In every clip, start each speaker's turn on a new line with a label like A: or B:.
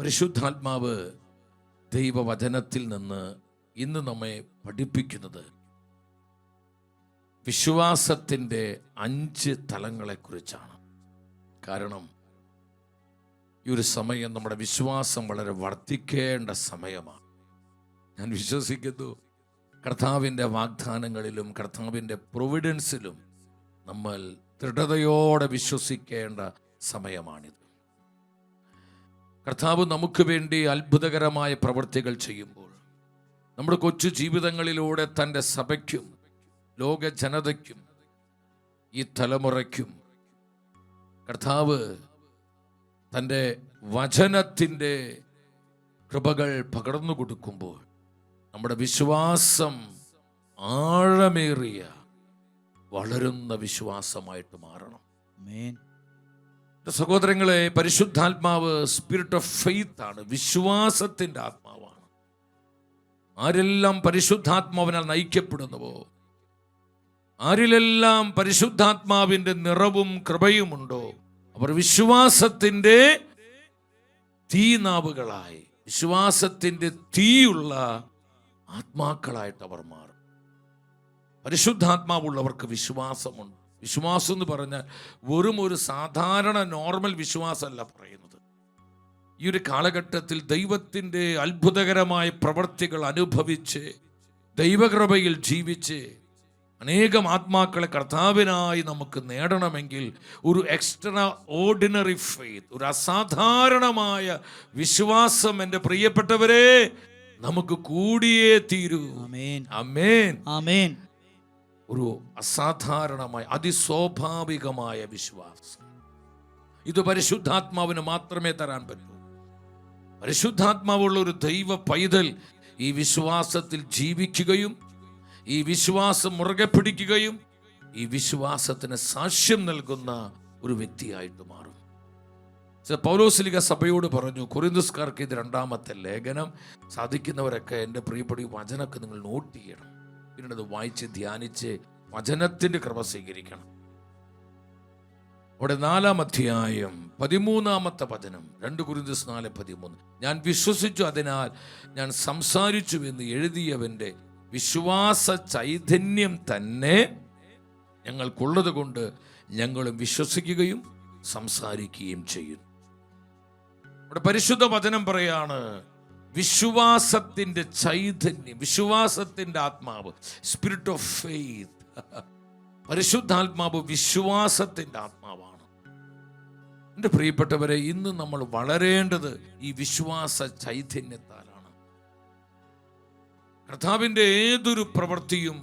A: പരിശുദ്ധാത്മാവ് ദൈവവചനത്തിൽ നിന്ന് ഇന്ന് നമ്മെ പഠിപ്പിക്കുന്നത് വിശ്വാസത്തിൻ്റെ 5 തലങ്ങളെക്കുറിച്ചാണ്. കാരണം ഈ ഒരു സമയം നമ്മുടെ വിശ്വാസം വളരെ വർദ്ധിക്കേണ്ട സമയമാണ്. ഞാൻ വിശ്വസിക്കുന്നു കർത്താവിൻ്റെ വാഗ്ദാനങ്ങളിലും കർത്താവിൻ്റെ പ്രൊവിഡൻസിലും നമ്മൾ ദൃഢതയോടെ വിശ്വസിക്കേണ്ട സമയമാണിത്. കർത്താവ് നമുക്ക് വേണ്ടി അത്ഭുതകരമായ പ്രവൃത്തികൾ ചെയ്യുമ്പോൾ നമ്മുടെ കൊച്ചു ജീവിതങ്ങളിലൂടെ തൻ്റെ സഭയ്ക്കും ലോക ജനതയ്ക്കും ഈ തലമുറയ്ക്കും കർത്താവ് തൻ്റെ വചനത്തിൻ്റെ കൃപകൾ പകർന്നു കൊടുക്കുമ്പോൾ നമ്മുടെ വിശ്വാസം ആഴമേറിയ വളരുന്ന വിശ്വാസമായിട്ട് മാറണം. സഹോദരങ്ങളെ, പരിശുദ്ധാത്മാവ് സ്പിരിറ്റ് ഓഫ് ഫെയ്ത്ത് ആണ്, വിശ്വാസത്തിൻ്റെ ആത്മാവാണ്. ആരെല്ലാം പരിശുദ്ധാത്മാവിനാൽ നയിക്കപ്പെടുന്നുവോ, ആരിലെല്ലാം പരിശുദ്ധാത്മാവിൻ്റെ നിറവും കൃപയുമുണ്ടോ, അവർ വിശ്വാസത്തിൻ്റെ തീനാവുകളായി, വിശ്വാസത്തിൻ്റെ തീയുള്ള ആത്മാക്കളായിട്ട് അവർ മാറും. പരിശുദ്ധാത്മാവുള്ളവർക്ക് വിശ്വാസമുണ്ട്. വിശ്വാസം എന്ന് പറഞ്ഞാൽ വെറും ഒരു സാധാരണ നോർമൽ വിശ്വാസമല്ല പറയുന്നത്. ഈ ഒരു കാലഘട്ടത്തിൽ ദൈവത്തിൻ്റെ അത്ഭുതകരമായ പ്രവൃത്തികൾ അനുഭവിച്ച് ദൈവകൃപയിൽ ജീവിച്ച് അനേകം ആത്മാക്കളെ കർത്താവിനായി നമുക്ക് നേടണമെങ്കിൽ ഒരു എക്സ്ട്രാ ഓർഡിനറി ഫെയ്ത്ത്, ഒരു അസാധാരണമായ വിശ്വാസം എൻ്റെ പ്രിയപ്പെട്ടവരെ നമുക്ക് കൂടിയേ തീരൂ. ആമേൻ, ആമേൻ. ഒരു അസാധാരണമായ അതിസ്വാഭാവികമായ വിശ്വാസം ഇത് പരിശുദ്ധാത്മാവിന് മാത്രമേ തരാൻ പറ്റൂ. പരിശുദ്ധാത്മാവുള്ള ഒരു ദൈവ പൈതൽ ഈ വിശ്വാസത്തിൽ ജീവിക്കുകയും ഈ വിശ്വാസം മുറുകെ പിടിക്കുകയും ഈ വിശ്വാസത്തിന് സാക്ഷ്യം നൽകുന്ന ഒരു വ്യക്തിയായിട്ട് മാറും. പൗലോസ്ലീഹ സഭയോട് പറഞ്ഞു, കൊരിന്ത്യക്കാർക്ക് ഇത് 2-ാമത്തെ ലേഖനം, സാധിക്കുന്നവരൊക്കെ എൻ്റെ പ്രിയപ്പെട്ട വചനമൊക്കെ നിങ്ങൾ നോട്ട് ചെയ്യണം, പിന്നീട് അത് വായിച്ച് ധ്യാനിച്ച് വചനത്തിൻ്റെ കൃപ സ്വീകരിക്കണം. അവിടെ 4-ാം അധ്യായം 13-ാമത്തെ വചനം, 2 കൊരിന്ത്യർ 4:13, ഞാൻ വിശ്വസിച്ചു അതിനാൽ ഞാൻ സംസാരിച്ചു എന്ന് എഴുതിയവൻ്റെ വിശ്വാസ ചൈതന്യം തന്നെ ഞങ്ങൾക്കുള്ളത് കൊണ്ട് ഞങ്ങളും വിശ്വസിക്കുകയും സംസാരിക്കുകയും ചെയ്യുന്നു. ഇവിടെ പരിശുദ്ധ വചനം പറയാണ്, വിശ്വാസത്തിൻ്റെ ചൈതന്യം, വിശ്വാസത്തിൻ്റെ ആത്മാവ്, സ്പിരിറ്റ് ഓഫ് ഫെയ്ത്ത്. പരിശുദ്ധാത്മാവ് വിശ്വാസത്തിൻ്റെ ആത്മാവാണ്. എൻ്റെ പ്രിയപ്പെട്ടവരെ, ഇന്ന് നമ്മൾ വളരേണ്ടത് ഈ വിശ്വാസ ചൈതന്യത്താലാണ്. കർത്താവിൻ്റെ ഏതൊരു പ്രവൃത്തിയും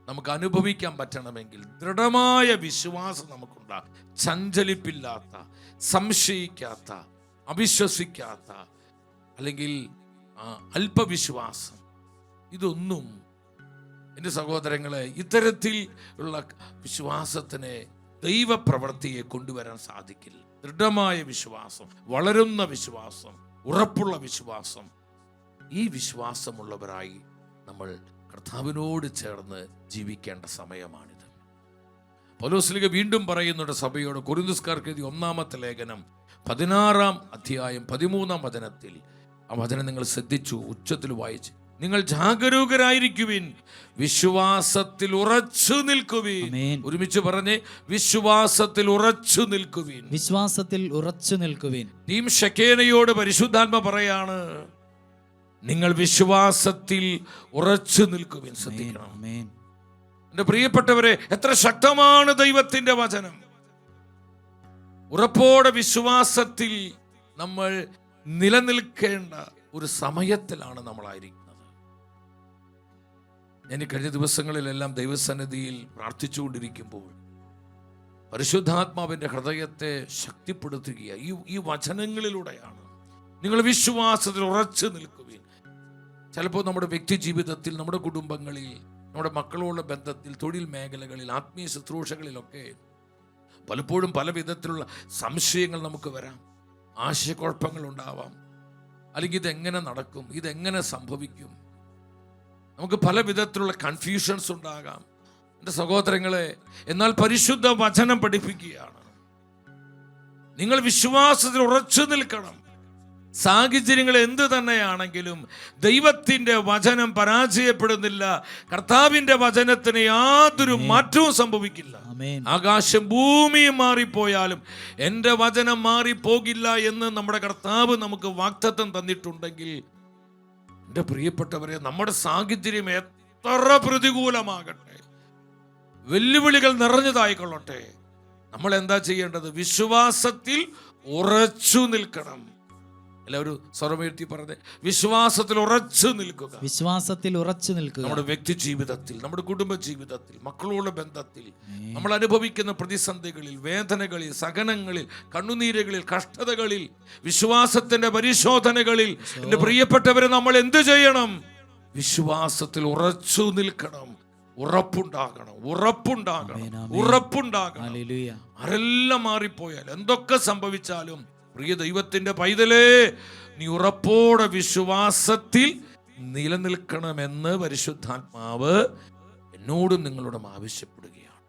A: നമുക്ക് അനുഭവിക്കാൻ പറ്റണമെങ്കിൽ ദൃഢമായ വിശ്വാസം നമുക്കുണ്ടാകും. ചഞ്ചലിപ്പില്ലാത്ത, സംശയിക്കാത്ത, അവിശ്വസിക്കാത്ത, അല്ലെങ്കിൽ അല്പവിശ്വാസം, ഇതൊന്നും എൻ്റെ സഹോദരങ്ങളെ ഇത്തരത്തിൽ ഉള്ള വിശ്വാസത്തിനെ ദൈവപ്രവൃത്തിയെ കൊണ്ടുവരാൻ സാധിക്കില്ല. ദൃഢമായ വിശ്വാസം, വളരുന്ന വിശ്വാസം, ഉറപ്പുള്ള വിശ്വാസം, ഈ വിശ്വാസമുള്ളവരായി നമ്മൾ കർത്താവിനോട് ചേർന്ന് ജീവിക്കേണ്ട സമയമാണിത്. പൗലോസ്ലീഹ വീണ്ടും പറയുന്നുണ്ട് സഭയോട്, കൊരിന്ത്യർക്കാർക്ക് എഴുതിയ 1-ാമത്തെ ലേഖനം 16-ാം അധ്യായം 13-ാം വചനത്തിൽ, ആ വചനം നിങ്ങൾ ശ്രദ്ധിച്ചു, ഉച്ചത്തിൽ വായിച്ച്, നിങ്ങൾ ജാഗരൂകരായിരിക്കുവിൻ, വിശ്വാസത്തിൽ ഉറച്ചു നിൽക്കുവിൻ. ഒരുമിച്ച് പറഞ്ഞേ, വിശ്വാസത്തിൽ ഉറച്ചു നിൽക്കുവിൻ, വിശ്വാസത്തിൽ ഉറച്ചു നിൽക്കുവിൻ. ടീം ഷെക്കേനയോട് പരിശുദ്ധാത്മ പറയാണ്, നിങ്ങൾ വിശ്വാസത്തിൽ ഉറച്ചു നിൽക്കുവിൻ. ശ്രദ്ധിക്കണം എൻ്റെ പ്രിയപ്പെട്ടവരെ, എത്ര ശക്തമാണ് ദൈവത്തിൻ്റെ വചനം. ഉറപ്പോടെ വിശ്വാസത്തിൽ നമ്മൾ നിലനിൽക്കേണ്ട ഒരു സമയത്തിലാണ് നമ്മളായിരിക്കുന്നത്. ഞാൻ കഴിഞ്ഞ ദിവസങ്ങളിലെല്ലാം ദൈവസന്നിധിയിൽ പ്രാർത്ഥിച്ചുകൊണ്ടിരിക്കുമ്പോൾ പരിശുദ്ധാത്മാവിൻ്റെ ഹൃദയത്തെ ശക്തിപ്പെടുത്തുകയാണ് ഈ വചനങ്ങളിലൂടെയാണ്. നിങ്ങൾ വിശ്വാസത്തിൽ ഉറച്ചു നിൽക്കുവിൻ. ചിലപ്പോൾ നമ്മുടെ വ്യക്തി ജീവിതത്തിൽ, നമ്മുടെ കുടുംബങ്ങളിൽ, നമ്മുടെ മക്കളോടുള്ള ബന്ധത്തിൽ, തൊഴിൽ മേഖലകളിൽ, ആത്മീയ ശുശ്രൂഷകളിലൊക്കെ പലപ്പോഴും പല വിധത്തിലുള്ള സംശയങ്ങൾ നമുക്ക് വരാം, ആശയക്കുഴപ്പങ്ങൾ ഉണ്ടാവാം. അല്ലെങ്കിൽ ഇതെങ്ങനെ നടക്കും, ഇതെങ്ങനെ സംഭവിക്കും, നമുക്ക് പല വിധത്തിലുള്ള കൺഫ്യൂഷൻസ് ഉണ്ടാകാം. എൻ്റെ സഹോദരങ്ങളെ, എന്നാൽ പരിശുദ്ധ വചനം പഠിപ്പിക്കുകയാണ്, നിങ്ങൾ വിശ്വാസത്തിൽ ഉറച്ചു നിൽക്കണം. സാഹചര്യങ്ങൾ എന്ത് തന്നെയാണെങ്കിലും ദൈവത്തിൻ്റെ വചനം പരാജയപ്പെടുന്നില്ല. കർത്താവിൻ്റെ വചനത്തിന് യാതൊരു മാറ്റവും സംഭവിക്കില്ല. ആകാശം ഭൂമിയും മാറിപ്പോയാലും എൻ്റെ വചനം മാറിപ്പോകില്ല എന്ന് നമ്മുടെ കർത്താവ് നമുക്ക് വാഗ്ദത്തം തന്നിട്ടുണ്ടെങ്കിൽ, എൻ്റെ പ്രിയപ്പെട്ടവരെ, നമ്മുടെ സാഹചര്യം എത്ര പ്രതികൂലമാകട്ടെ, വെല്ലുവിളികൾ നിറഞ്ഞതായിക്കൊള്ളട്ടെ, നമ്മൾ എന്താ ചെയ്യേണ്ടത്? വിശ്വാസത്തിൽ ഉറച്ചു നിൽക്കണം. എല്ലാവരും സ്വരമുയർത്തി പറഞ്ഞേ, വിശ്വാസത്തിൽ ഉറച്ചു നിൽക്കുക.
B: വിശ്വാസത്തിൽ ഉറച്ചു നിൽക്കുക.
A: നമ്മുടെ വ്യക്തി ജീവിതത്തിൽ, നമ്മുടെ കുടുംബ ജീവിതത്തിൽ, മക്കളോടുള്ള ബന്ധത്തിൽ, നമ്മൾ അനുഭവിക്കുന്ന പ്രതിസന്ധികളിൽ, വേദനകളിൽ, സഹനങ്ങളിൽ, കണ്ണുനീരുകളിൽ, കഷ്ടതകളിൽ, വിശ്വാസത്തിന്റെ പരിശോധനകളിൽ, എൻ്റെ പ്രിയപ്പെട്ടവരെ, നമ്മൾ എന്ത് ചെയ്യണം? വിശ്വാസത്തിൽ ഉറച്ചു നിൽക്കണം. ഉറപ്പുണ്ടാകണം. ആരെല്ലാം മാറിപ്പോയാൽ, എന്തൊക്കെ സംഭവിച്ചാലും, പ്രിയ ദൈവത്തിന്റെ പൈതലേ, നീ ഉറപ്പോടെ വിശ്വാസത്തിൽ നിലനിൽക്കണമെന്ന് പരിശുദ്ധാത്മാവ് എന്നോടും നിങ്ങളോടും ആവശ്യപ്പെടുകയാണ്.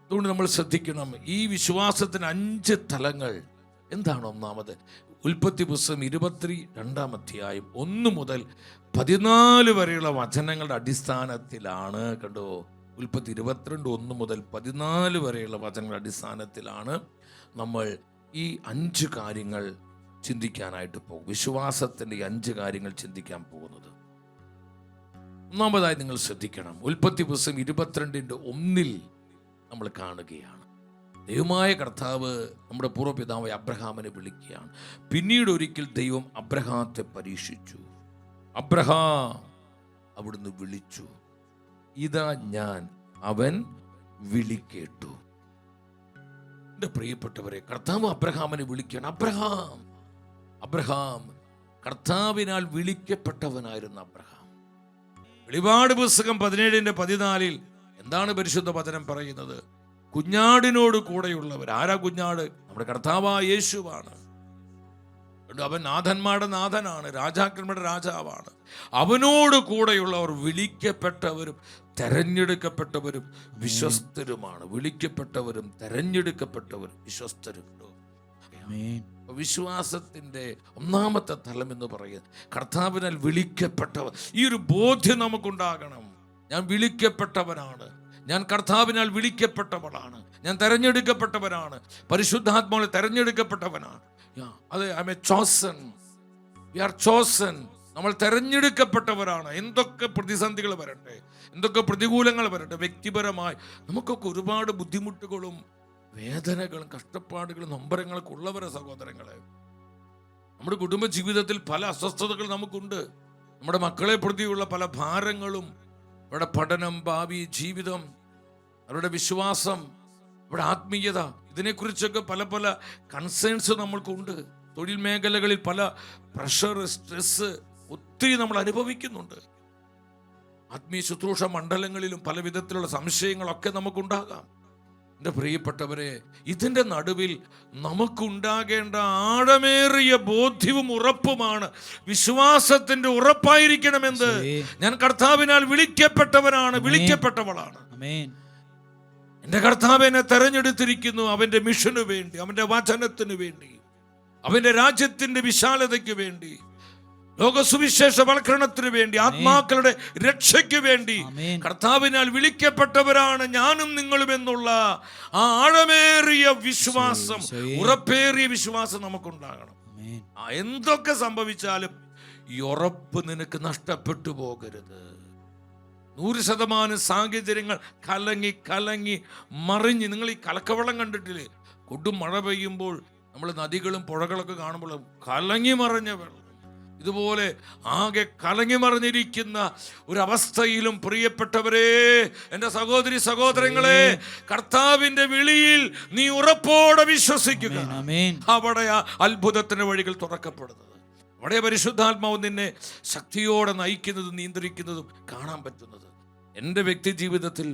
A: അതുകൊണ്ട് നമ്മൾ ശ്രദ്ധിക്കണം, ഈ വിശ്വാസത്തിന് 5 തലങ്ങൾ എന്താണ്? ഒന്നാമത്, ഉൽപ്പത്തി പുസ്തകം 22-ാം അധ്യായം 1 മുതൽ 14 വരെയുള്ള വചനങ്ങളുടെ അടിസ്ഥാനത്തിലാണ്. കണ്ടോ, ഉൽപ്പത്തി 22, 1 മുതൽ 14 വരെയുള്ള വചനങ്ങളുടെ അടിസ്ഥാനത്തിലാണ് നമ്മൾ ഈ 5 കാര്യങ്ങൾ ചിന്തിക്കാനായിട്ട് പോകും. വിശ്വാസത്തിൻ്റെ 5 കാര്യങ്ങൾ ചിന്തിക്കാൻ പോകുന്നത്. ഒന്നാമതായി നിങ്ങൾ ശ്രദ്ധിക്കണം, ഉൽപ്പത്തി പുസ്തകം 22:1 നമ്മൾ കാണുകയാണ്. ദൈവമായ കർത്താവ് നമ്മുടെ പൂർവ്വപിതാവായ അബ്രഹാമിനെ വിളിക്കുകയാണ്. പിന്നീട് ഒരിക്കൽ ദൈവം അബ്രഹാത്തെ പരീക്ഷിച്ചു. അബ്രഹാം, അവിടുന്ന് വിളിച്ചു, ഇതാ ഞാൻ, അവൻ വിളിക്കേട്ടു. എൻ്റെ പ്രിയപ്പെട്ടവരെ, കർത്താവ് അബ്രഹാമിനെ വിളിക്കുകയാണ്. അബ്രഹാം കർത്താവിനാൽ വിളിക്കപ്പെട്ടവനായിരുന്ന അബ്രഹാം. വെളിപാട് പുസ്തകം 17:14 എന്താണ് പരിശുദ്ധ വചനം പറയുന്നത്? കുഞ്ഞാടിനോട് കൂടെയുള്ളവർ. ആരാ കുഞ്ഞാട്? നമ്മുടെ കർത്താവായ യേശുവാണ്. അവൻ നാഥന്മാരുടെ നാഥനാണ്, രാജാക്കന്മാരുടെ രാജാവാണ്. അവനോട് കൂടെയുള്ളവർ വിളിക്കപ്പെട്ടവരും തെരഞ്ഞെടുക്കപ്പെട്ടവരും വിശ്വസ്തരുമാണ്. വിളിക്കപ്പെട്ടവരും തെരഞ്ഞെടുക്കപ്പെട്ടവരും വിശ്വസ്തരും. വിശ്വാസത്തിന്റെ ഒന്നാമത്തെ തലം എന്ന് പറയുന്നത് കർത്താവിനാൽ വിളിക്കപ്പെട്ടവർ. ഈ ഒരു ബോധ്യം നമുക്കുണ്ടാകണം. ഞാൻ വിളിക്കപ്പെട്ടവനാണ്, ഞാൻ കർത്താവിനാൽ വിളിക്കപ്പെട്ടവളാണ്, ഞാൻ തെരഞ്ഞെടുക്കപ്പെട്ടവനാണ്, പരിശുദ്ധാത്മാവിൽ തെരഞ്ഞെടുക്കപ്പെട്ടവനാണ്. അതെ, I am a chosen, we are chosen. നമ്മൾ തെരഞ്ഞെടുക്കപ്പെട്ടവരാണ്. എന്തൊക്കെ പ്രതിസന്ധികൾ വരട്ടെ, എന്തൊക്കെ പ്രതികൂലങ്ങൾ വരട്ടെ, വ്യക്തിപരമായി നമുക്കൊക്കെ ഒരുപാട് ബുദ്ധിമുട്ടുകളും വേദനകളും കഷ്ടപ്പാടുകളും നൊമ്പരങ്ങളൊക്കെ ഉള്ളവരെ സഹോദരങ്ങളെ, നമ്മുടെ കുടുംബ ജീവിതത്തിൽ പല അസ്വസ്ഥതകൾ നമുക്കുണ്ട്. നമ്മുടെ മക്കളെ പ്രതിയുള്ള പല ഭാരങ്ങളും, അവരുടെ പഠനം, ഭാവി, ജീവിതം, അവരുടെ വിശ്വാസം, അവരുടെ ആത്മീയത, ഇതിനെക്കുറിച്ചൊക്കെ പല പല കൺസേൺസ് നമ്മൾക്കുണ്ട്. തൊഴിൽ മേഖലകളിൽ പല പ്രഷർ, സ്ട്രെസ് ഒത്തിരി നമ്മൾ അനുഭവിക്കുന്നുണ്ട്. ആത്മീയ ശുശ്രൂഷ മണ്ഡലങ്ങളിലും പല വിധത്തിലുള്ള സംശയങ്ങളൊക്കെ നമുക്കുണ്ടാകാം. എൻ്റെ പ്രിയപ്പെട്ടവരെ, ഇതിൻ്റെ നടുവിൽ നമുക്കുണ്ടാകേണ്ട ആഴമേറിയ ബോധ്യവും ഉറപ്പുമാണ് വിശ്വാസത്തിന്റെ ഉറപ്പായിരിക്കണമെന്ന്. ഞാൻ കർത്താവിനാൽ വിളിക്കപ്പെട്ടവനാണ്, വിളിക്കപ്പെട്ടവളാണ്. എൻ്റെ കർത്താവ് എന്നെ തെരഞ്ഞെടുത്തിരിക്കുന്നു അവൻ്റെ മിഷനു വേണ്ടി, അവൻ്റെ വചനത്തിന് വേണ്ടി, അവൻ്റെ രാജ്യത്തിന്റെ വിശാലതയ്ക്ക് വേണ്ടി, ലോകസുവിശേഷവൽക്കരണത്തിന് വേണ്ടി, ആത്മാക്കളുടെ രക്ഷയ്ക്ക് വേണ്ടി. കർത്താവിനാൽ വിളിക്കപ്പെട്ടവരാണ് ഞാനും നിങ്ങളും എന്നുള്ള ആ ആഴമേറിയ വിശ്വാസം, ഉറപ്പേറിയ വിശ്വാസം നമുക്കുണ്ടാകണം. എന്തൊക്കെ സംഭവിച്ചാലും ഈ ഉറപ്പ് നിനക്ക് നഷ്ടപ്പെട്ടു പോകരുത്. 100% സാഹചര്യങ്ങൾ കലങ്ങി മറിഞ്ഞ്, നിങ്ങൾ ഈ കലക്കവെള്ളം കണ്ടിട്ടില്ലേ? കൊടും മഴ പെയ്യുമ്പോൾ നമ്മൾ നദികളും പുഴകളൊക്കെ കാണുമ്പോൾ കലങ്ങി മറിഞ്ഞ വെള്ളം, ഇതുപോലെ ആകെ കലങ്ങി മറിഞ്ഞിരിക്കുന്ന ഒരവസ്ഥയിലും പ്രിയപ്പെട്ടവരെ, എൻ്റെ സഹോദരി സഹോദരങ്ങളെ, കർത്താവിന്റെ വിളിയിൽ നീ ഉറപ്പോടെ വിശ്വസിക്കുക. അവിടെ അത്ഭുതത്തിന്റെ വഴികൾ തുറക്കപ്പെടുന്നത്, അവിടെ പരിശുദ്ധാത്മാവ് നിന്നെ ശക്തിയോടെ നയിക്കുന്നതും നിയന്ത്രിക്കുന്നതും കാണാൻ പറ്റുന്നത്. എൻ്റെ വ്യക്തി ജീവിതത്തിൽ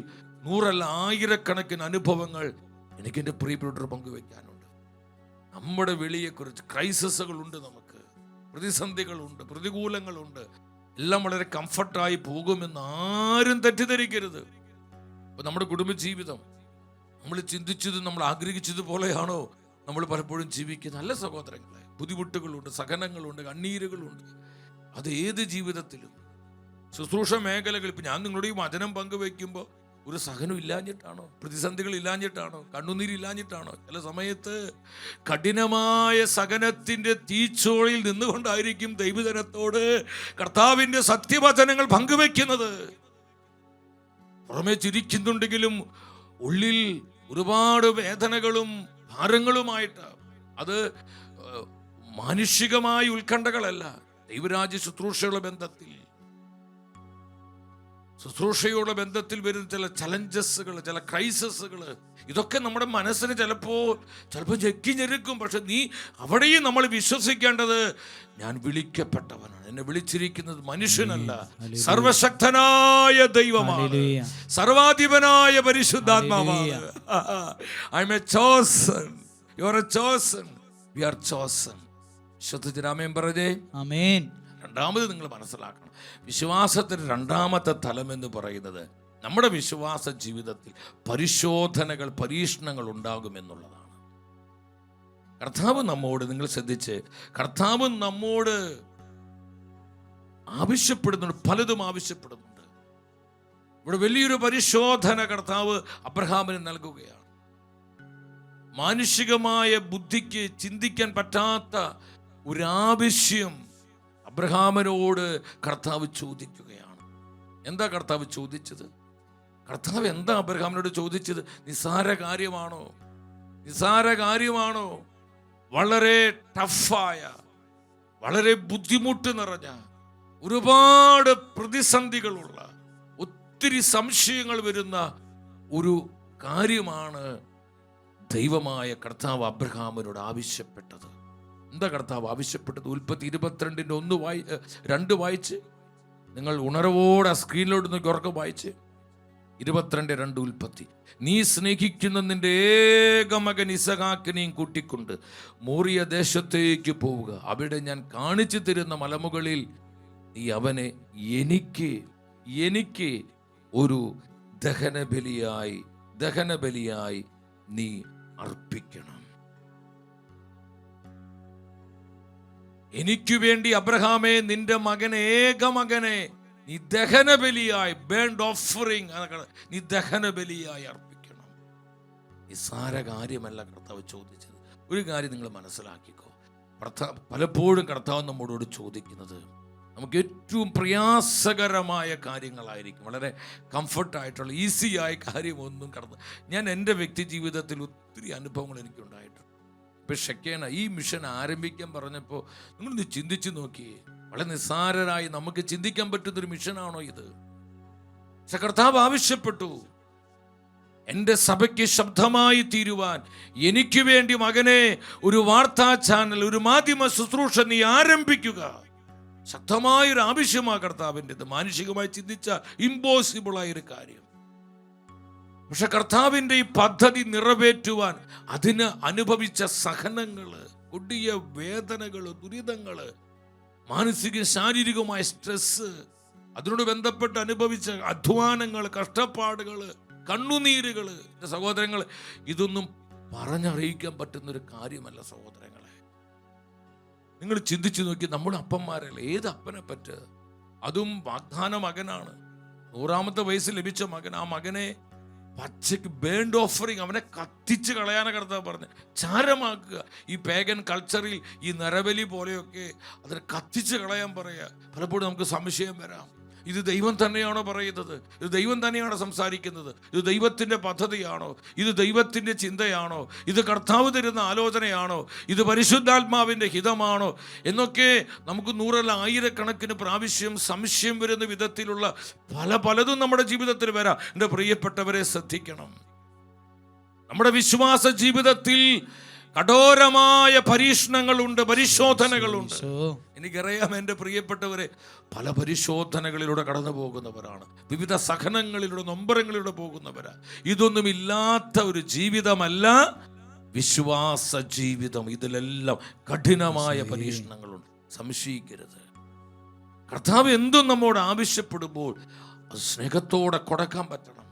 A: 100 അല്ല 1000കണക്കിന് അനുഭവങ്ങൾ എനിക്ക് എൻ്റെ പ്രിയപ്പെട്ടവർ പങ്കുവെക്കാനുണ്ട്. നമ്മുടെ വിളിയെക്കുറിച്ച് ക്രൈസിസുകളുണ്ട്, നമുക്ക് പ്രതിസന്ധികളുണ്ട്, പ്രതികൂലങ്ങളുണ്ട്. എല്ലാം വളരെ കംഫർട്ടായി പോകുമെന്ന് ആരും തെറ്റിദ്ധരിക്കരുത്. അപ്പൊ നമ്മുടെ കുടുംബജീവിതം നമ്മൾ ചിന്തിച്ചത്, നമ്മൾ ആഗ്രഹിച്ചതുപോലെയാണോ നമ്മൾ പലപ്പോഴും ജീവിക്കുന്നത്? അല്ല സഹോദരങ്ങളെ, ബുദ്ധിമുട്ടുകളുണ്ട്, സഹനങ്ങളുണ്ട്, കണ്ണീരുകളുണ്ട്. അത് ഏത് ജീവിതത്തിലും ശുശ്രൂഷ മേഖലകൾ. ഇപ്പം ഞാൻ നിങ്ങളുടെ ഈ വചനം പങ്കുവെക്കുമ്പോൾ ഒരു സഹനം ഇല്ലാഞ്ഞിട്ടാണോ, പ്രതിസന്ധികൾ ഇല്ലാഞ്ഞിട്ടാണോ, കണ്ണുനീരില്ലാഞ്ഞിട്ടാണോ? ചില സമയത്ത് കഠിനമായ സഹനത്തിൻ്റെ തീച്ചോളിൽ നിന്നുകൊണ്ടായിരിക്കും ദൈവജനത്തോട് കർത്താവിൻ്റെ സത്യവചനങ്ങൾ പങ്കുവെക്കുന്നത്. പുറമെ ചിരിക്കുന്നുണ്ടെങ്കിലും ഉള്ളിൽ ഒരുപാട് വേദനകളും ഭാരങ്ങളുമായിട്ട്. അത് മാനുഷികമായ ഉത്കണ്ഠകളല്ല, ദൈവരാജ്യ ശുശ്രൂഷയുള്ള ബന്ധത്തിൽ, ശുശ്രൂഷയുള്ള ബന്ധത്തിൽ വരുന്ന ചില ചലഞ്ചസുകൾ, ചില ക്രൈസിസുകൾ, ഇതൊക്കെ നമ്മുടെ മനസ്സിന് ചിലപ്പോൾ ഞെക്കി ഞെരുക്കും. പക്ഷെ അവിടെയും നമ്മൾ വിശ്വസിക്കേണ്ടത്, ഞാൻ വിളിക്കപ്പെട്ടവനാണ്, എന്നെ വിളിച്ചിരിക്കുന്നത് മനുഷ്യനല്ല, സർവശക്തനായ ദൈവമാണ്, സർവാധിപനായ പരിശുദ്ധാത്മാവാണ്. I am a chosen, you are a chosen, we are chosen. ശ്രദ്ധിച്ചിരാമേൻ പറഞ്ഞേ ആമേൻ. രണ്ടാമത് നിങ്ങൾ മനസ്സിലാക്കണം, വിശ്വാസത്തിന് രണ്ടാമത്തെ തലം എന്ന് പറയുന്നത് നമ്മുടെ വിശ്വാസ ജീവിതത്തിൽ പരിശോധനകൾ, പരീക്ഷണങ്ങൾ ഉണ്ടാകുമെന്നുള്ളതാണ്. കർത്താവ് നമ്മോട്, നിങ്ങൾ ശ്രദ്ധിച്ച്, കർത്താവ് നമ്മോട് ആവശ്യപ്പെടുന്നുണ്ട്, പലതും ആവശ്യപ്പെടുന്നുണ്ട്. ഇവിടെ വലിയൊരു പരിശോധന കർത്താവ് അബ്രഹാമിന് നൽകുകയാണ്. മാനുഷികമായ ബുദ്ധിക്ക് ചിന്തിക്കാൻ പറ്റാത്ത ഒരാവശ്യം അബ്രഹാമിനോട് കർത്താവ് ചോദിക്കുകയാണ്. എന്താ കർത്താവ് ചോദിച്ചത്? കർത്താവ് എന്താ അബ്രഹാമിനോട് ചോദിച്ചത്? നിസ്സാര കാര്യമാണോ? നിസ്സാര കാര്യമാണോ? വളരെ ടഫായ, വളരെ ബുദ്ധിമുട്ട് നിറഞ്ഞ, ഒരുപാട് പ്രതിസന്ധികളുള്ള, ഒത്തിരി സംശയങ്ങൾ വരുന്ന ഒരു കാര്യമാണ് ദൈവമായ കർത്താവ് അബ്രഹാമിനോട് ആവശ്യപ്പെട്ടത്. എന്താ കർത്താവ് ആവശ്യപ്പെട്ടത്? ഉൽപ്പത്തി 22:2 വായിച്ച്, നിങ്ങൾ ഉണർവോടെ സ്ക്രീനിലോട്ട് നോക്കി ഉറക്കം വായിച്ച്. 22:2 ഉൽപ്പത്തി. നീ സ്നേഹിക്കുന്ന നിന്റെ ഏകമകൻ ഇസഹാക്കിനെയും കൂട്ടിക്കൊണ്ട് മോറിയ ദേശത്തേക്ക് പോവുക. അവിടെ ഞാൻ കാണിച്ചു തരുന്ന മലമുകളിൽ നീ അവനെ എനിക്ക് ഒരു ദഹനബലിയായി നീ അർപ്പിക്കണം. എനിക്കു വേണ്ടി അബ്രഹാമേ, നിന്റെ ഏകമകനെ നീ ദഹനബലിയായി, ബേൺഡ് ഓഫറിംഗ്, നീ ദഹനബലിയായി അർപ്പിക്കണം. നിസ്സാര കാര്യമല്ല കർത്താവ് ചോദിച്ചത്. ഒരു കാര്യം നിങ്ങൾ മനസ്സിലാക്കിക്കോ, പലപ്പോഴും കർത്താവ് നമ്മോട് ചോദിക്കുന്നത് നമുക്ക് ഏറ്റവും പ്രയാസകരമായ കാര്യങ്ങളായിരിക്കും. വളരെ കംഫർട്ടായിട്ടുള്ള, ഈസിയായ കാര്യമൊന്നും ഞാൻ എൻ്റെ വ്യക്തി ജീവിതത്തിൽ ഒത്തിരി അനുഭവങ്ങൾ എനിക്കുണ്ടായിട്ടുണ്ട്. ഇപ്പം ഷെക്കേന ഈ മിഷൻ ആരംഭിക്കാൻ പറഞ്ഞപ്പോൾ നിങ്ങളൊന്ന് ചിന്തിച്ച് നോക്കിയേ. വളരെ നിസ്സാരരായി നമുക്ക് ചിന്തിക്കാൻ പറ്റുന്നൊരു മിഷനാണോ ഇത്? പക്ഷെ കർത്താവ് ആവശ്യപ്പെട്ടു, എൻ്റെ സഭയ്ക്ക് ശബ്ദമായി തീരുവാൻ എനിക്ക് വേണ്ടി മകനെ ഒരു വാർത്താ ചാനൽ, ഒരു മാധ്യമ ശുശ്രൂഷ നീ ആരംഭിക്കുക. ശക്തമായൊരു ആവശ്യമാണ് കർത്താവിൻ്റെത്. മാനുഷികമായി ചിന്തിച്ച ഇമ്പോസിബിളായൊരു കാര്യം. പക്ഷെ കർത്താവിൻ്റെ ഈ പദ്ധതി നിറവേറ്റുവാൻ അതിന് അനുഭവിച്ച സഹനങ്ങള്, കൊടിയ വേദനകള്, ദുരിതങ്ങള്, മാനസിക ശാരീരികമായ സ്ട്രെസ്, അതിനോട് ബന്ധപ്പെട്ട് അനുഭവിച്ച അധ്വാനങ്ങൾ, കഷ്ടപ്പാടുകൾ, കണ്ണുനീരുകൾ, എൻ്റെ സഹോദരങ്ങൾ, ഇതൊന്നും പറഞ്ഞറിയിക്കാൻ പറ്റുന്നൊരു കാര്യമല്ല സഹോദരങ്ങളെ. നിങ്ങൾ ചിന്തിച്ചു നോക്കി, നമ്മുടെ അപ്പന്മാരല്ലേ, ഏത് അപ്പനെ പറ്റ്? അതും വാഗ്ദാന മകനാണ്, 100ാമത്തെ വയസ്സിൽ ലഭിച്ച മകൻ. ആ മകനെ പച്ചയ്ക്ക് ബേൺഡ് ഓഫറിങ്, അവനെ കത്തിച്ച് കളയാനാണ് കർത്താവ് പറഞ്ഞത്. ചാരമാക്കുക. ഈ പേഗൻ കൾച്ചറിൽ ഈ നരബലി പോലെയൊക്കെ അതിനെ കത്തിച്ച് കളയാൻ പറയുക. പലപ്പോഴും നമുക്ക് സംശയം വരാം, ഇത് ദൈവം തന്നെയാണോ പറയുന്നത്? ഇത് ദൈവം തന്നെയാണോ സംസാരിക്കുന്നത്? ഇത് ദൈവത്തിൻ്റെ പദ്ധതിയാണോ? ഇത് ദൈവത്തിൻ്റെ ചിന്തയാണോ? ഇത് കർത്താവ് തരുന്ന ആലോചനയാണോ? ഇത് പരിശുദ്ധാത്മാവിൻ്റെ ഹിതമാണോ എന്നൊക്കെ നമുക്ക് 100 ആയിരക്കണക്കിന് പ്രാവശ്യം സംശയം വരുന്ന വിധത്തിലുള്ള പലതും നമ്മുടെ ജീവിതത്തിൽ വരാം. എൻ്റെ പ്രിയപ്പെട്ടവരെ ശ്രദ്ധിക്കണം, നമ്മുടെ വിശ്വാസ ജീവിതത്തിൽ കഠോരമായ പരീക്ഷണങ്ങളുണ്ട്, പരിശോധനകളുണ്ട്. എനിക്കറിയാം എൻ്റെ പ്രിയപ്പെട്ടവരെ, പല പരിശോധനകളിലൂടെ കടന്നു പോകുന്നവരാണ്, വിവിധ സഹനങ്ങളിലൂടെ, നൊമ്പരങ്ങളിലൂടെ പോകുന്നവരാണ്. ഇതൊന്നും ഇല്ലാത്ത ഒരു ജീവിതമല്ല വിശ്വാസ ജീവിതം. ഇതിലെല്ലാം കഠിനമായ പരീക്ഷണങ്ങളുണ്ട്, സംശയിക്കരുത്. കർത്താവ് എന്തും നമ്മോട് ആവശ്യപ്പെടുമ്പോൾ അത് സ്നേഹത്തോടെ കൊടുക്കാൻ പറ്റണം.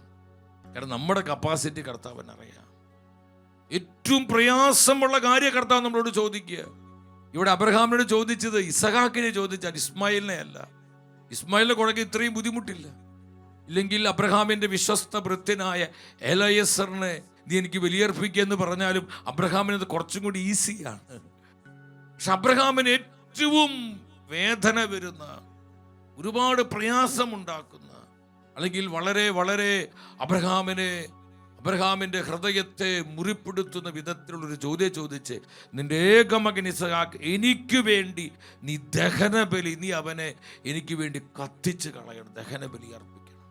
A: കാരണം നമ്മുടെ കപ്പാസിറ്റി കർത്താവിനറിയാം. ഏറ്റവും പ്രയാസമുള്ള കാര്യം കർത്താവ് നമ്മളോട് ചോദിക്കുക, ഇവിടെ അബ്രഹാമിനോട് ചോദിച്ചത് ഇസഹാക്കിനെ ചോദിച്ചാൽ ഇസ്മായിലിനെ അല്ല. ഇസ്മായിലിനെ കൊടുക്കാൻ ഇത്രയും ബുദ്ധിമുട്ടില്ല. ഇല്ലെങ്കിൽ അബ്രഹാമിന്റെ വിശ്വസ്ത ഭൃത്യനായ എലയസറിനെ നീ എനിക്ക് ബലിയർപ്പിക്കുക എന്ന് പറഞ്ഞാലും അബ്രഹാമിനത് കുറച്ചും കൂടി ഈസിയാണ്. പക്ഷെ അബ്രഹാമിന് ഏറ്റവും വേദന വരുന്ന, ഒരുപാട് പ്രയാസമുണ്ടാക്കുന്ന, അല്ലെങ്കിൽ വളരെ വളരെ അബ്രഹാമിന്റെ ഹൃദയത്തെ മുറിപ്പെടുത്തുന്ന വിധത്തിലുള്ളൊരു ചോദ്യം ചോദിച്ച്, നിന്റെ ഏകമകൻ ഇസഹാക്ക് എനിക്ക് വേണ്ടി നീ ദഹനബലി, നീ അവനെ എനിക്ക് വേണ്ടി കത്തിച്ച് കളയണം, ദഹനബലി അർപ്പിക്കണം.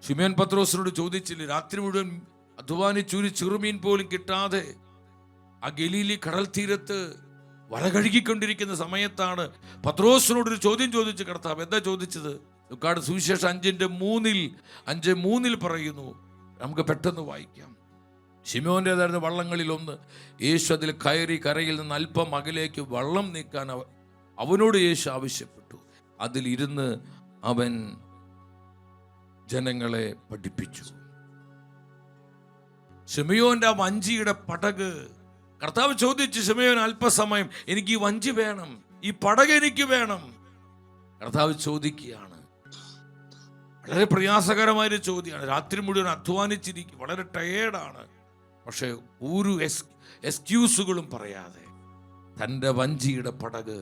A: ശിമോൻ പത്രോസിനോട് ചോദിച്ചില്ലേ, രാത്രി മുഴുവൻ അധ്വാനിച്ചൊരു ചെറുമീൻ പോലും കിട്ടാതെ ആ ഗലീലി കടൽ തീരത്ത് വല കഴുകിക്കൊണ്ടിരിക്കുന്ന സമയത്താണ് പത്രോസിനോടൊരു ചോദ്യം ചോദിച്ച് കർത്താവ്. എന്താ ചോദിച്ചത്? ലൂക്കായുടെ സുവിശേഷം 5:3 പറയുന്നു. നമുക്ക് പെട്ടെന്ന് വായിക്കാം. ശിമോന്റേതായിരുന്ന വള്ളങ്ങളിൽ ഒന്ന്. യേശു അതിൽ കയറി കരയിൽ നിന്ന് അല്പം അകലേക്ക് വള്ളം നീക്കാൻ അവനോട് യേശു ആവശ്യപ്പെട്ടു. അതിലിരുന്ന് അവൻ ജനങ്ങളെ പഠിപ്പിച്ചു. ശിമയോന്റെ ആ വഞ്ചിയുടെ പടക് കർത്താവ് ചോദിച്ചു, ശിമയോൻ അല്പസമയം എനിക്ക് ഈ വഞ്ചി വേണം, ഈ പടക് എനിക്ക് വേണം. കർത്താവ് ചോദിക്കുകയാണ്. വളരെ പ്രയാസകരമായൊരു ചോദ്യമാണ്. രാത്രി മുഴുവൻ അധ്വാനിച്ചിരിക്കും, വളരെ ടയേർഡാണ്. പക്ഷെ ഒരു എക്സ്ക്യൂസുകളും പറയാതെ തൻ്റെ വഞ്ചിയുടെ പടക്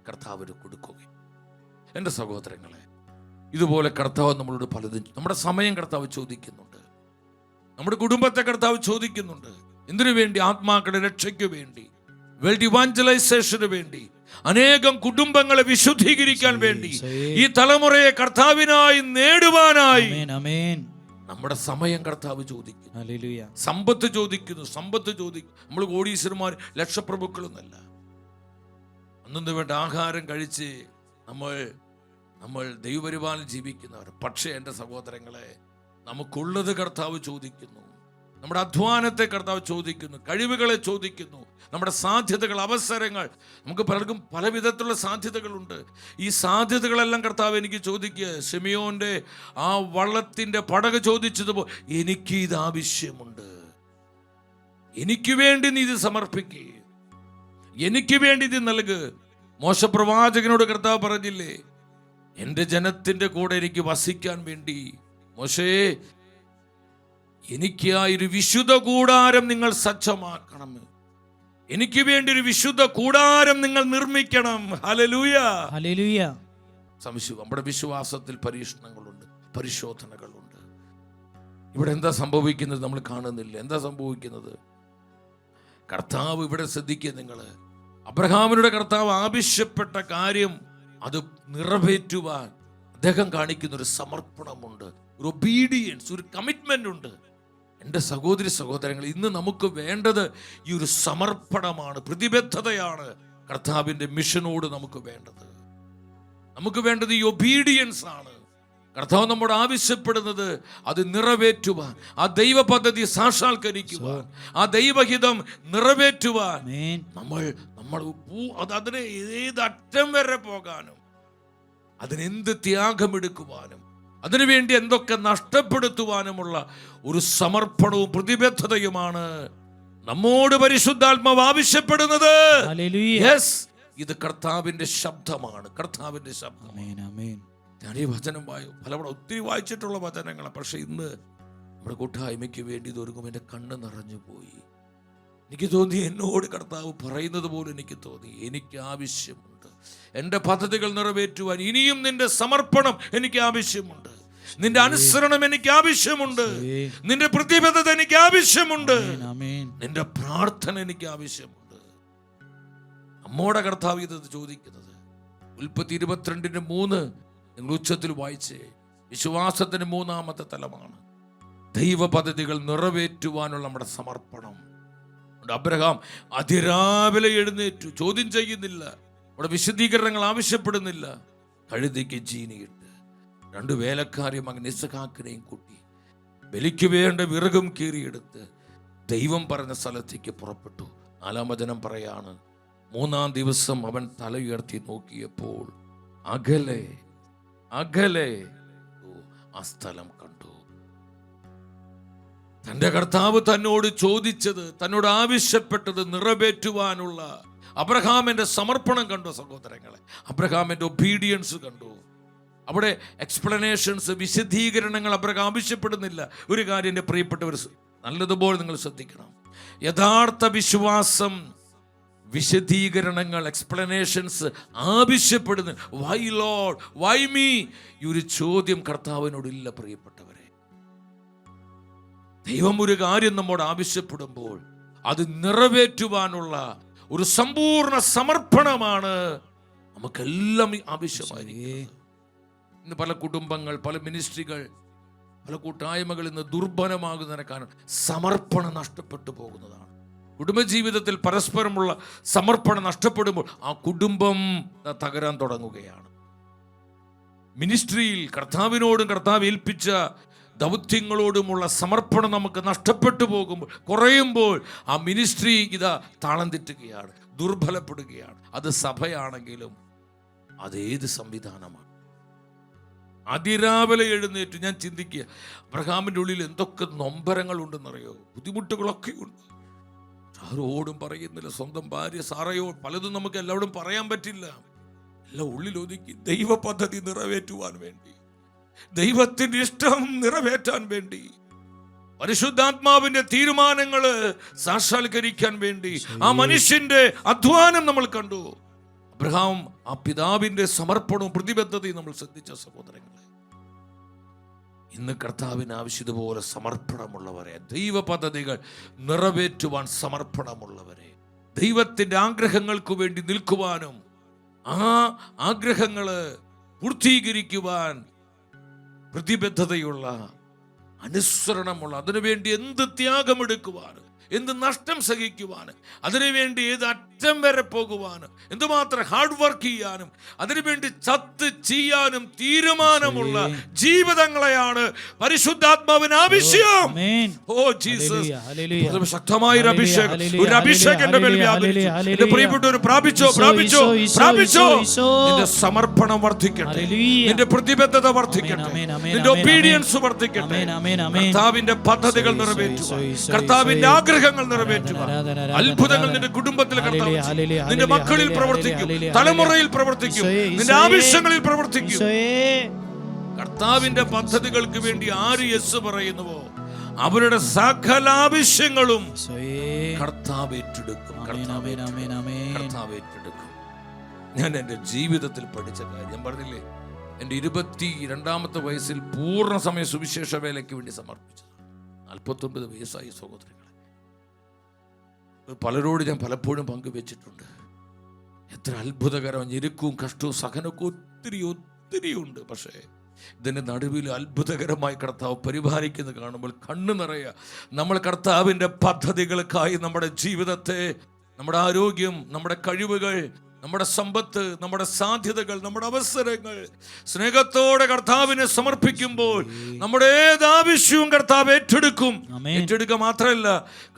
A: കർത്താവിന് കൊടുക്കുകയും. എൻ്റെ സഹോദരങ്ങളെ, ഇതുപോലെ കർത്താവ് നമ്മളോട് പലതും, നമ്മുടെ സമയം കർത്താവ് ചോദിക്കുന്നുണ്ട്, നമ്മുടെ കുടുംബത്തെ കർത്താവ് ചോദിക്കുന്നുണ്ട്. എന്തിനു വേണ്ടി? ആത്മാക്കളുടെ രക്ഷയ്ക്ക് വേണ്ടി, വേൾഡ് ഇവാഞ്ചലൈസേഷന് വേണ്ടി, അനേകം കുടുംബങ്ങളെ വിശുദ്ധീകരിക്കാൻ വേണ്ടി, ഈ തലമുറയെ കർത്താവിനായി നേടുവാനായി നമ്മുടെ സമയം കർത്താവ് ചോദിക്കുന്നു. സമ്പത്ത് ചോദിക്കുന്നു. നമ്മൾ കോടീശ്വരന്മാർ, ലക്ഷപ്രഭുക്കളൊന്നല്ല. അന്നു വേണ്ട ആഹാരം കഴിച്ച് നമ്മൾ ദൈവപരിപാലനം ജീവിക്കുന്നവർ. പക്ഷേ എൻ്റെ സഹോദരങ്ങളെ, നമുക്കുള്ളത് കർത്താവ് ചോദിക്കുന്നു. നമ്മുടെ അധ്വാനത്തെ കർത്താവ് ചോദിക്കുന്നു, കഴിവുകളെ ചോദിക്കുന്നു, നമ്മുടെ സാധ്യതകൾ, അവസരങ്ങൾ. നമുക്ക് പലർക്കും പല വിധത്തിലുള്ള സാധ്യതകളുണ്ട്. ഈ സാധ്യതകളെല്ലാം കർത്താവ് എനിക്ക് ചോദിക്കുക. ശിമയോന്റെ ആ വള്ളത്തിന്റെ പടക് ചോദിച്ചതുപോലെ എനിക്ക് ഇത് ആവശ്യമുണ്ട്, എനിക്ക് വേണ്ടി നീ ഇത് സമർപ്പിക്കുക, എനിക്ക് വേണ്ടി ഇത് നൽകുക. മോശപ്രവാചകനോട് കർത്താവ് പറഞ്ഞില്ലേ, എൻ്റെ ജനത്തിന്റെ കൂടെ എനിക്ക് വസിക്കാൻ വേണ്ടി, മോശേ എനിക്ക് ആ ഒരു വിശുദ്ധ കൂടാരം നിങ്ങൾ സജ്ജമാക്കണം, എനിക്ക് വേണ്ടി ഒരു വിശുദ്ധ കൂടാരം നിങ്ങൾ നിർമ്മിക്കണം. Hallelujah, hallelujah. നമ്മുടെ വിശ്വാസത്തിൽ പരീക്ഷണങ്ങളുണ്ട്, പരിശോധനകളുണ്ട്. ഇവിടെ എന്താ സംഭവിക്കുന്നത് നമ്മൾ കാണുന്നില്ല. എന്താ സംഭവിക്കുന്നത്? കർത്താവ് ഇവിടെ ശ്രദ്ധിക്കുക. നിങ്ങൾ അബ്രഹാമിനോട് കർത്താവ് ആവശ്യപ്പെട്ട കാര്യം അത് നിറവേറ്റുവാൻ അദ്ദേഹം കാണിക്കുന്ന ഒരു സമർപ്പണമുണ്ട്, ഒരു ഒബീഡിയൻസ്, ഒരു കമ്മിറ്റ്മെന്റ് ഉണ്ട്. എൻ്റെ സഹോദരി സഹോദരങ്ങൾ, ഇന്ന് നമുക്ക് വേണ്ടത് ഈ ഒരു സമർപ്പണമാണ്, പ്രതിബദ്ധതയാണ്. കർത്താവിൻ്റെ മിഷനോട് നമുക്ക് വേണ്ടത് ഈ ഒബീഡിയൻസ് ആണ്. കർത്താവ് നമ്മോട് ആവശ്യപ്പെടുന്നത് അത് നിറവേറ്റുവാൻ, ആ ദൈവ പദ്ധതി സാക്ഷാത്കരിക്കുവാൻ, ആ ദൈവഹിതം നിറവേറ്റുവാൻ നമ്മൾ അതിന് ഏതറ്റം വരെ പോകാനും, അതിനെന്ത് ത്യാഗമെടുക്കുവാനും, അതിനുവേണ്ടി എന്തൊക്കെ നഷ്ടപ്പെടുത്തുവാനുമുള്ള ഒരു സമർപ്പണവും പ്രതിബദ്ധതയുമാണ് നമ്മോട് പരിശുദ്ധാത്മാവ് ആവശ്യപ്പെടുന്നത്. ഇത് കർത്താവിന്റെ ശബ്ദമാണ്, കർത്താവിന്റെ ശബ്ദം. ഞാൻ ഈ വചനം പലവണ ഒത്തിരി വായിച്ചിട്ടുള്ള വചനങ്ങളാണ്. പക്ഷെ ഇന്ന് നമ്മുടെ കൂട്ടായ്മയ്ക്ക് വേണ്ടി ഇതൊരുങ്ങും എൻ്റെ കണ്ണ് നിറഞ്ഞു പോയി. എനിക്ക് തോന്നി, എന്നോട് കർത്താവ് പറയുന്നത് പോലെ എനിക്ക് തോന്നി, എനിക്ക് ആവശ്യമുണ്ട് എൻ്റെ പദ്ധതികൾ നിറവേറ്റുവാൻ. ഇനിയും നിന്റെ സമർപ്പണം എനിക്ക് ആവശ്യമുണ്ട്, നിന്റെ അനുസരണം എനിക്ക് ആവശ്യമുണ്ട്, നിന്റെ പ്രതിബദ്ധത എനിക്ക് ആവശ്യമുണ്ട്, നിന്റെ പ്രാർത്ഥന എനിക്ക് ആവശ്യമുണ്ട്. നമ്മോടെ കർത്താവ് ഇത് ചോദിക്കുന്നത്. ഉൽപ്പത്തി 22:3 നിങ്ങൾ ഉച്ചത്തിൽ വായിച്ചേ. വിശ്വാസത്തിന് 3ാമത്തെ തലമാണ് ദൈവ പദ്ധതികൾ നിറവേറ്റുവാനുള്ള നമ്മുടെ സമർപ്പണം. അബ്രഹാം അതിരാവിലെ എഴുന്നേറ്റു, ചോദ്യം ചെയ്യുന്നില്ല, അവിടെ വിശദീകരണങ്ങൾ ആവശ്യപ്പെടുന്നില്ല. കഴുതിക്ക് ജീനിയിട്ട് 2 വേലക്കാരെയും മകൻ ഇസഹാക്കിനെയും കൂട്ടി ബലിക്ക് വേണ്ട വിറകും കീറിയെടുത്ത് ദൈവം പറഞ്ഞ സ്ഥലത്തേക്ക് പുറപ്പെട്ടു. 4ാം വചനം പറയാണ്, 3ാം ദിവസം അവൻ തല ഉയർത്തി നോക്കിയപ്പോൾ അകലെ ആ സ്ഥലം കണ്ടു. തൻ്റെ കർത്താവ് തന്നോട് ചോദിച്ചത്, തന്നോട് ആവശ്യപ്പെട്ടത് നിറവേറ്റുവാനുള്ള അബ്രഹാമിൻ്റെ സമർപ്പണം കണ്ടു സഹോദരങ്ങളെ. അബ്രഹാമിൻ്റെ ഒബീഡിയൻസ് കണ്ടു. അവിടെ എക്സ്പ്ലനേഷൻസ്, വിശദീകരണങ്ങൾ അബ്രഹാം ആവശ്യപ്പെടുന്നില്ല. ഒരു കാര്യം എൻ്റെ പ്രിയപ്പെട്ടവർ നല്ലതുപോലെ നിങ്ങൾ ശ്രദ്ധിക്കണം. യഥാർത്ഥ വിശ്വാസം വിശദീകരണങ്ങൾ, എക്സ്പ്ലനേഷൻസ് ആവശ്യപ്പെടുന്നു. Why Lord, why me? ഈ ഒരു ചോദ്യം കർത്താവിനോടില്ല പ്രിയപ്പെട്ടവരെ. ദൈവം ഒരു കാര്യം നമ്മോട് ആവശ്യപ്പെടുമ്പോൾ അത് നിറവേറ്റുവാനുള്ള ഒരു സമ്പൂർണ്ണ സമർപ്പണമാണ് നമുക്കെല്ലാം ആവശ്യമായിരിക്കുന്നത്. ഇന്ന് പല കുടുംബങ്ങൾ, പല മിനിസ്ട്രികൾ, പല കൂട്ടായ്മകൾ ഇന്ന് ദുർബലമാകുന്നതിന് കാരണം സമർപ്പണം നഷ്ടപ്പെട്ടു പോകുന്നതാണ്. കുടുംബജീവിതത്തിൽ പരസ്പരമുള്ള സമർപ്പണം നഷ്ടപ്പെടുമ്പോൾ ആ കുടുംബം തകരാൻ തുടങ്ങുകയാണ്. മിനിസ്ട്രിയിൽ കർത്താവിനോടും കർത്താവ് ഏൽപ്പിച്ച ദൗത്യങ്ങളോടുമുള്ള സമർപ്പണം നമുക്ക് നഷ്ടപ്പെട്ടു പോകുമ്പോൾ, കുറയുമ്പോൾ ആ മിനിസ്ട്രി ഇതാ താളം തെറ്റുകയാണ്, ദുർബലപ്പെടുകയാണ്. അത് സഭയാണെങ്കിലും അതേത് സംവിധാനമാണ്. അതിരാവിലെ എഴുന്നേറ്റ് ഞാൻ ചിന്തിക്കുക, അബ്രഹാമിൻ്റെ ഉള്ളിൽ എന്തൊക്കെ നൊമ്പരങ്ങളുണ്ടെന്നറിയോ, ബുദ്ധിമുട്ടുകളൊക്കെ ഉണ്ട്. ആരോടും പറയുന്നില്ല, സ്വന്തം ഭാര്യ സാറയോ, പലതും നമുക്ക് എല്ലാവരും പറയാൻ പറ്റില്ല. എല്ലാം ഉള്ളിലൊതുക്കി ദൈവ പദ്ധതി നിറവേറ്റുവാൻ വേണ്ടി, ദൈവത്തിൻ്റെ ഇഷ്ടം നിറവേറ്റാൻ വേണ്ടി, പരിശുദ്ധാത്മാവിന്റെ തീരുമാനങ്ങൾ സാക്ഷാത്കരിക്കാൻ വേണ്ടി ആ മനുഷ്യന്റെ അധ്വാനം നമ്മൾ കണ്ടു. അബ്രഹാം ആ പിതാവിന്റെ സമർപ്പണവും പ്രതിബദ്ധതയും നമ്മൾ ശ്രദ്ധിച്ച സഹോദരങ്ങളെ. ഇന്ന് കർത്താവിന് ആവശ്യതുപോലെ സമർപ്പണമുള്ളവരെ, ദൈവ പദ്ധതികൾ നിറവേറ്റുവാൻ സമർപ്പണമുള്ളവരെ, ദൈവത്തിൻ്റെ ആഗ്രഹങ്ങൾക്ക് വേണ്ടി നിൽക്കുവാനും ആ ആഗ്രഹങ്ങൾ പൂർത്തീകരിക്കുവാൻ പ്രതിബദ്ധതയുള്ള, അനുസരണമുള്ള, അതിനുവേണ്ടി എന്ത് ത്യാഗമെടുക്കുവാനും, എന്ത് നഷ്ടം സഹിക്കുവാനും, അതിനുവേണ്ടി ഏത് അറ്റം വരെ പോകുവാനും, എന്തുമാത്രം ഹാർഡ് വർക്ക് ചെയ്യാനും, അതിനുവേണ്ടി ചത്ത് ചെയ്യാനും തീരുമാനമുള്ള ജീവിതങ്ങളെയാണ് പരിശുദ്ധാത്മാവിന് ആവശ്യം. ഓ ജീസസ്, ശക്തമായ ഒരു അഭിഷേകം, ഒരു അഭിഷേകം എന്റെ മേൽ വ്യാപരിച്ചു. എന്റെ പ്രിയപ്പെട്ടവർ പ്രാപിച്ചോ, പ്രാപിച്ചോ, പ്രാപിച്ചോ. നിന്റെ സമർപ്പണം വർദ്ധിക്കട്ടെ, നിന്റെ പ്രതിബദ്ധത വർദ്ധിക്കട്ടെ, നിന്റെ ഒബീഡിയൻസ് വർദ്ധിക്കട്ടെ. കർത്താവിന്റെ പദ്ധതികൾ നിറവേറ്റുക, കർത്താവിന്റെ ആഗ്രഹങ്ങൾ നിറവേറ്റുക, അത്ഭുതങ്ങൾ നിന്റെ കുടുംബത്തിൽ കർത്താവ്, നിന്റെ മക്കളിൽ പ്രവർത്തിക്കും, തലമുറയിൽ പ്രവർത്തിക്കും, നിന്റെ ആവശ്യങ്ങളിൽ പ്രവർത്തിക്കും. കർത്താവിന്റെ പദ്ധതികൾക്ക് വേണ്ടി ആര് യെസ് പറയുന്നുവോ അവരുടെ സകല ആവശ്യങ്ങളും കർത്താവ് ഏറ്റെടുക്കും. കർത്താവ് ഏറ്റെടുക്കും. ഞാൻ എൻ്റെ ജീവിതത്തിൽ പഠിച്ച കാര്യം പറഞ്ഞില്ലേ, എൻ്റെ 22-ാമത്തെ വയസ്സിൽ പൂർണ്ണ സമയ സുവിശേഷ വേലയ്ക്ക് വേണ്ടി സമർപ്പിച്ചത്. 49 വയസ്സായി സഹോദരങ്ങളെ. പലരോട് ഞാൻ പലപ്പോഴും പങ്കുവെച്ചിട്ടുണ്ട്. എത്ര അത്ഭുതകരം, ഞെരുക്കവും കഷ്ടവും സഹനവും ഒത്തിരി ഉണ്ട്. പക്ഷേ ഇതിൻ്റെ നടുവിൽ അത്ഭുതകരമായി കർത്താവ് പരിപാലിക്കുന്നത് കാണുമ്പോൾ കണ്ണു നിറയുക. നമ്മൾ കർത്താവിൻ്റെ പദ്ധതികൾക്കായി നമ്മുടെ ജീവിതത്തെ, നമ്മുടെ ആരോഗ്യം, നമ്മുടെ കഴിവുകൾ, നമ്മുടെ സമ്പത്ത്, നമ്മുടെ സാധ്യതകൾ, നമ്മുടെ അവസരങ്ങൾ സ്നേഹത്തോടെ കർത്താവിനെ സമർപ്പിക്കുമ്പോൾ നമ്മുടെ ഏതാവശ്യവും കർത്താവ് ഏറ്റെടുക്കും. ഏറ്റെടുക്കുക മാത്രമല്ല,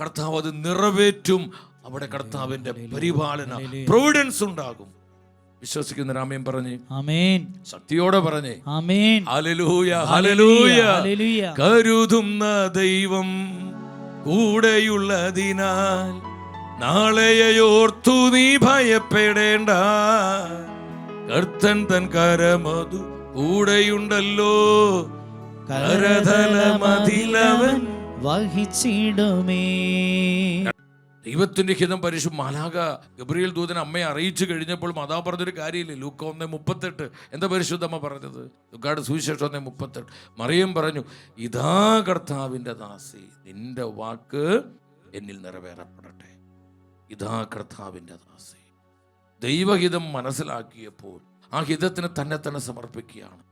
A: കർത്താവ് അത് നിറവേറ്റും. അവിടെ കർത്താവിന്റെ പരിപാലന, പ്രൊവിഡൻസ് ഉണ്ടാകും. വിശ്വസിക്കുന്ന ആമേൻ പറഞ്ഞേ, ആമേൻ. ശക്തിയോടെ പറഞ്ഞേ, ആമേൻ. Hallelujah, hallelujah. കരുതുന്ന ദൈവം കൂടെയുള്ളതിനാൽ നാളെയോർത്തു നീ ഭയപ്പെടേണ്ട. കർത്തൻ തൻ കരമതു കൂടെയുണ്ടല്ലോ, കരതലമതിലവൻ വഹിച്ചിടുമേ. ദൈവത്തിന്റെ ഹിതം മാലാഖ ഗബ്രിയേൽ ദൂതൻ അമ്മയെ അറിയിച്ചു കഴിഞ്ഞപ്പോൾ മാതാവ് പറഞ്ഞൊരു കാര്യമില്ലേ, ലൂക്ക 1:38. എന്താ പരിശുദ്ധമ്മ പറഞ്ഞത്? ലൂക്കായുടെ സുവിശേഷം 1:38. മറിയം പറഞ്ഞു, ഇതാ കർത്താവിന്റെ ദാസി, നിന്റെ വാക്ക് എന്നിൽ നിറവേറപ്പെടട്ടെ. ഇതാ കർത്താവിൻ്റെ ദാസി. ദൈവഹിതം മനസ്സിലാക്കിയപ്പോൾ ആ ഹിതത്തിന് തന്നെ സമർപ്പിക്കുകയാണ്.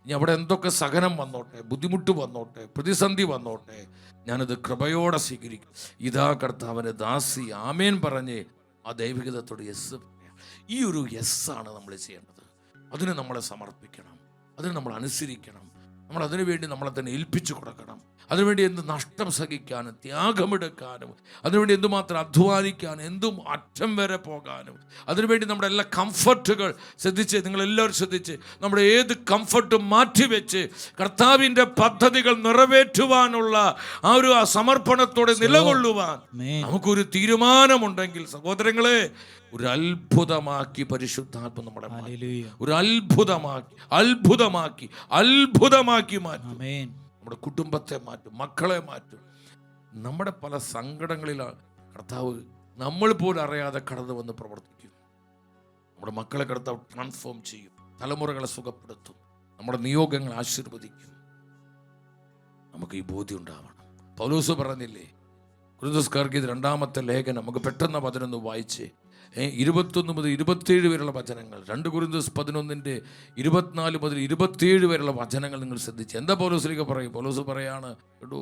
A: ഇനി അവിടെ എന്തൊക്കെ സഹനം വന്നോട്ടെ, ബുദ്ധിമുട്ട് വന്നോട്ടെ, പ്രതിസന്ധി വന്നോട്ടെ, ഞാനത് കൃപയോടെ സ്വീകരിക്കും. ഇതാ കർത്താവിൻ്റെ ദാസി, ആമേൻ പറഞ്ഞ് ആ ദൈവഹിതത്തോട് യെസ്. ഈ ഒരു യെസ്സാണ് നമ്മൾ ചെയ്യേണ്ടത്. അതിന് നമ്മളെ സമർപ്പിക്കണം, അതിന് നമ്മൾ അനുസരിക്കണം, നമ്മൾ അതിനു വേണ്ടി നമ്മളെ തന്നെ ഏൽപ്പിച്ചു കൊടുക്കണം. അതിനുവേണ്ടി എന്ത് നഷ്ടം സഹിക്കാനും ത്യാഗമെടുക്കാനും, അതിനുവേണ്ടി എന്തുമാത്രം അധ്വാനിക്കാനും, എന്തും അറ്റം വരെ പോകാനും, അതിനുവേണ്ടി നമ്മുടെ എല്ലാ കംഫർട്ടുകൾ ശ്രദ്ധിച്ച്, നിങ്ങളെല്ലാവരും ശ്രദ്ധിച്ച്, നമ്മുടെ ഏത് കംഫർട്ടും മാറ്റിവെച്ച് കർത്താവിൻ്റെ പദ്ധതികൾ നിറവേറ്റുവാനുള്ള ആ ഒരു സമർപ്പണത്തോടെ നിലകൊള്ളുവാൻ നമുക്കൊരു തീരുമാനമുണ്ടെങ്കിൽ സഹോദരങ്ങളെ, ഒരു അത്ഭുതമാക്കി പരിശുദ്ധാത്മ നമ്മുടെ മാറ്റും.
B: ഹല്ലേലൂയ.
A: ഒരു അത്ഭുതമാക്കി മാറ്റും.
B: ആമേൻ.
A: നമ്മുടെ കുടുംബത്തെ മാറ്റും, മക്കളെ മാറ്റും. നമ്മുടെ പല സങ്കടങ്ങളിലാണ് കർത്താവ് നമ്മൾ പോലും അറിയാതെ കടന്നു വന്ന് പ്രവർത്തിക്കും. നമ്മുടെ മക്കളെ കർത്താവ് ട്രാൻസ്ഫോം ചെയ്യും, തലമുറകളെ സുഖപ്പെടുത്തും, നമ്മുടെ നിയോഗങ്ങൾ ആശീർവദിക്കും. നമുക്ക് ഈ ബോധ്യം ഉണ്ടാവണം. പൗലോസ് പറഞ്ഞില്ലേ, കൊരിന്ത്യർക്കാർക്ക് 2-ാമത്തെ ലേഖനം, നമുക്ക് പെട്ടെന്ന് 11 വായിച്ച് 21 മുതൽ 27 വരെയുള്ള വചനങ്ങൾ, 2 കൊരിന്ത്യർ 11 24 മുതൽ 27 വരെയുള്ള വചനങ്ങൾ നിങ്ങൾ ശ്രദ്ധിച്ച്. എന്താ പൗലോസിലേക്ക് പറയും? പൗലോസ് പറയാണ്, കേട്ടോ,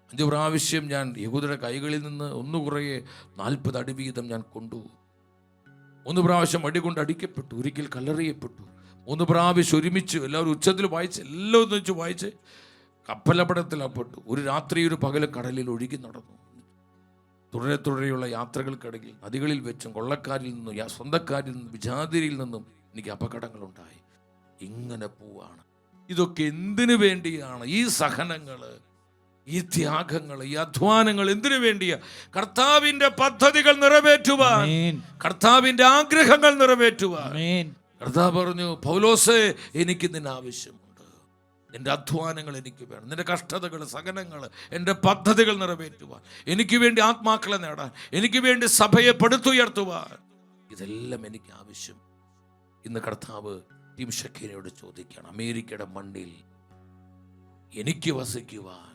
A: 5 പ്രാവശ്യം ഞാൻ യഹൂദരുടെ കൈകളിൽ നിന്ന് 1 കുറയെ 40 അടി വീതം ഞാൻ കൊണ്ടു. 1 പ്രാവശ്യം അടി കൊണ്ട് അടിക്കപ്പെട്ടു, ഒരിക്കൽ കല്ലെറിയപ്പെട്ടു. 3 പ്രാവശ്യം ഒരുമിച്ച് എല്ലാവരും ഉച്ചത്തിൽ വായിച്ച്, എല്ലാം ഒന്നിച്ച് വായിച്ച് കപ്പലപടത്തിലപ്പെട്ടു. ഒരു രാത്രി ഒരു പകല് കടലിൽ ഒഴുകി നടന്നു. തുടരെയുള്ള യാത്രകൾക്കിടയിൽ നദികളിൽ വെച്ചും കൊള്ളക്കാരിൽ നിന്നും സ്വന്തക്കാരിൽ നിന്നും വിജാതിരിയിൽ നിന്നും എനിക്ക് അപകടങ്ങളുണ്ടായി. ഇങ്ങനെ പോവാണ്. ഇതൊക്കെ എന്തിനു വേണ്ടിയാണ്? ഈ സഹനങ്ങള്, ഈ ത്യാഗങ്ങൾ, ഈ അധ്വാനങ്ങൾ എന്തിനു വേണ്ടിയാ? കർത്താവിന്റെ പദ്ധതികൾ നിറവേറ്റുവാൻ, കർത്താവിന്റെ ആഗ്രഹങ്ങൾ നിറവേറ്റുവാൻ. കർത്താവ് പറഞ്ഞു, പൗലോസേ, എനിക്ക് നിന്നെ ആവശ്യമുണ്ട്. എൻ്റെ അധ്വാനങ്ങൾ എനിക്ക് വേണം, നിന്റെ കഷ്ടതകൾ, സഹനങ്ങൾ, എൻ്റെ പദ്ധതികൾ നിറവേറ്റുവാൻ, എനിക്ക് വേണ്ടി ആത്മാക്കളെ നേടാൻ, എനിക്ക് വേണ്ടി സഭയെ പടുത്തുയർത്തുവാൻ, ഇതെല്ലാം എനിക്ക് ആവശ്യം. ഇന്ന് കർത്താവ് ടീം ഷക്കീനയോട് ചോദിക്കുകയാണ്, അമേരിക്കയുടെ മണ്ണിൽ എനിക്ക് വസിക്കുവാൻ,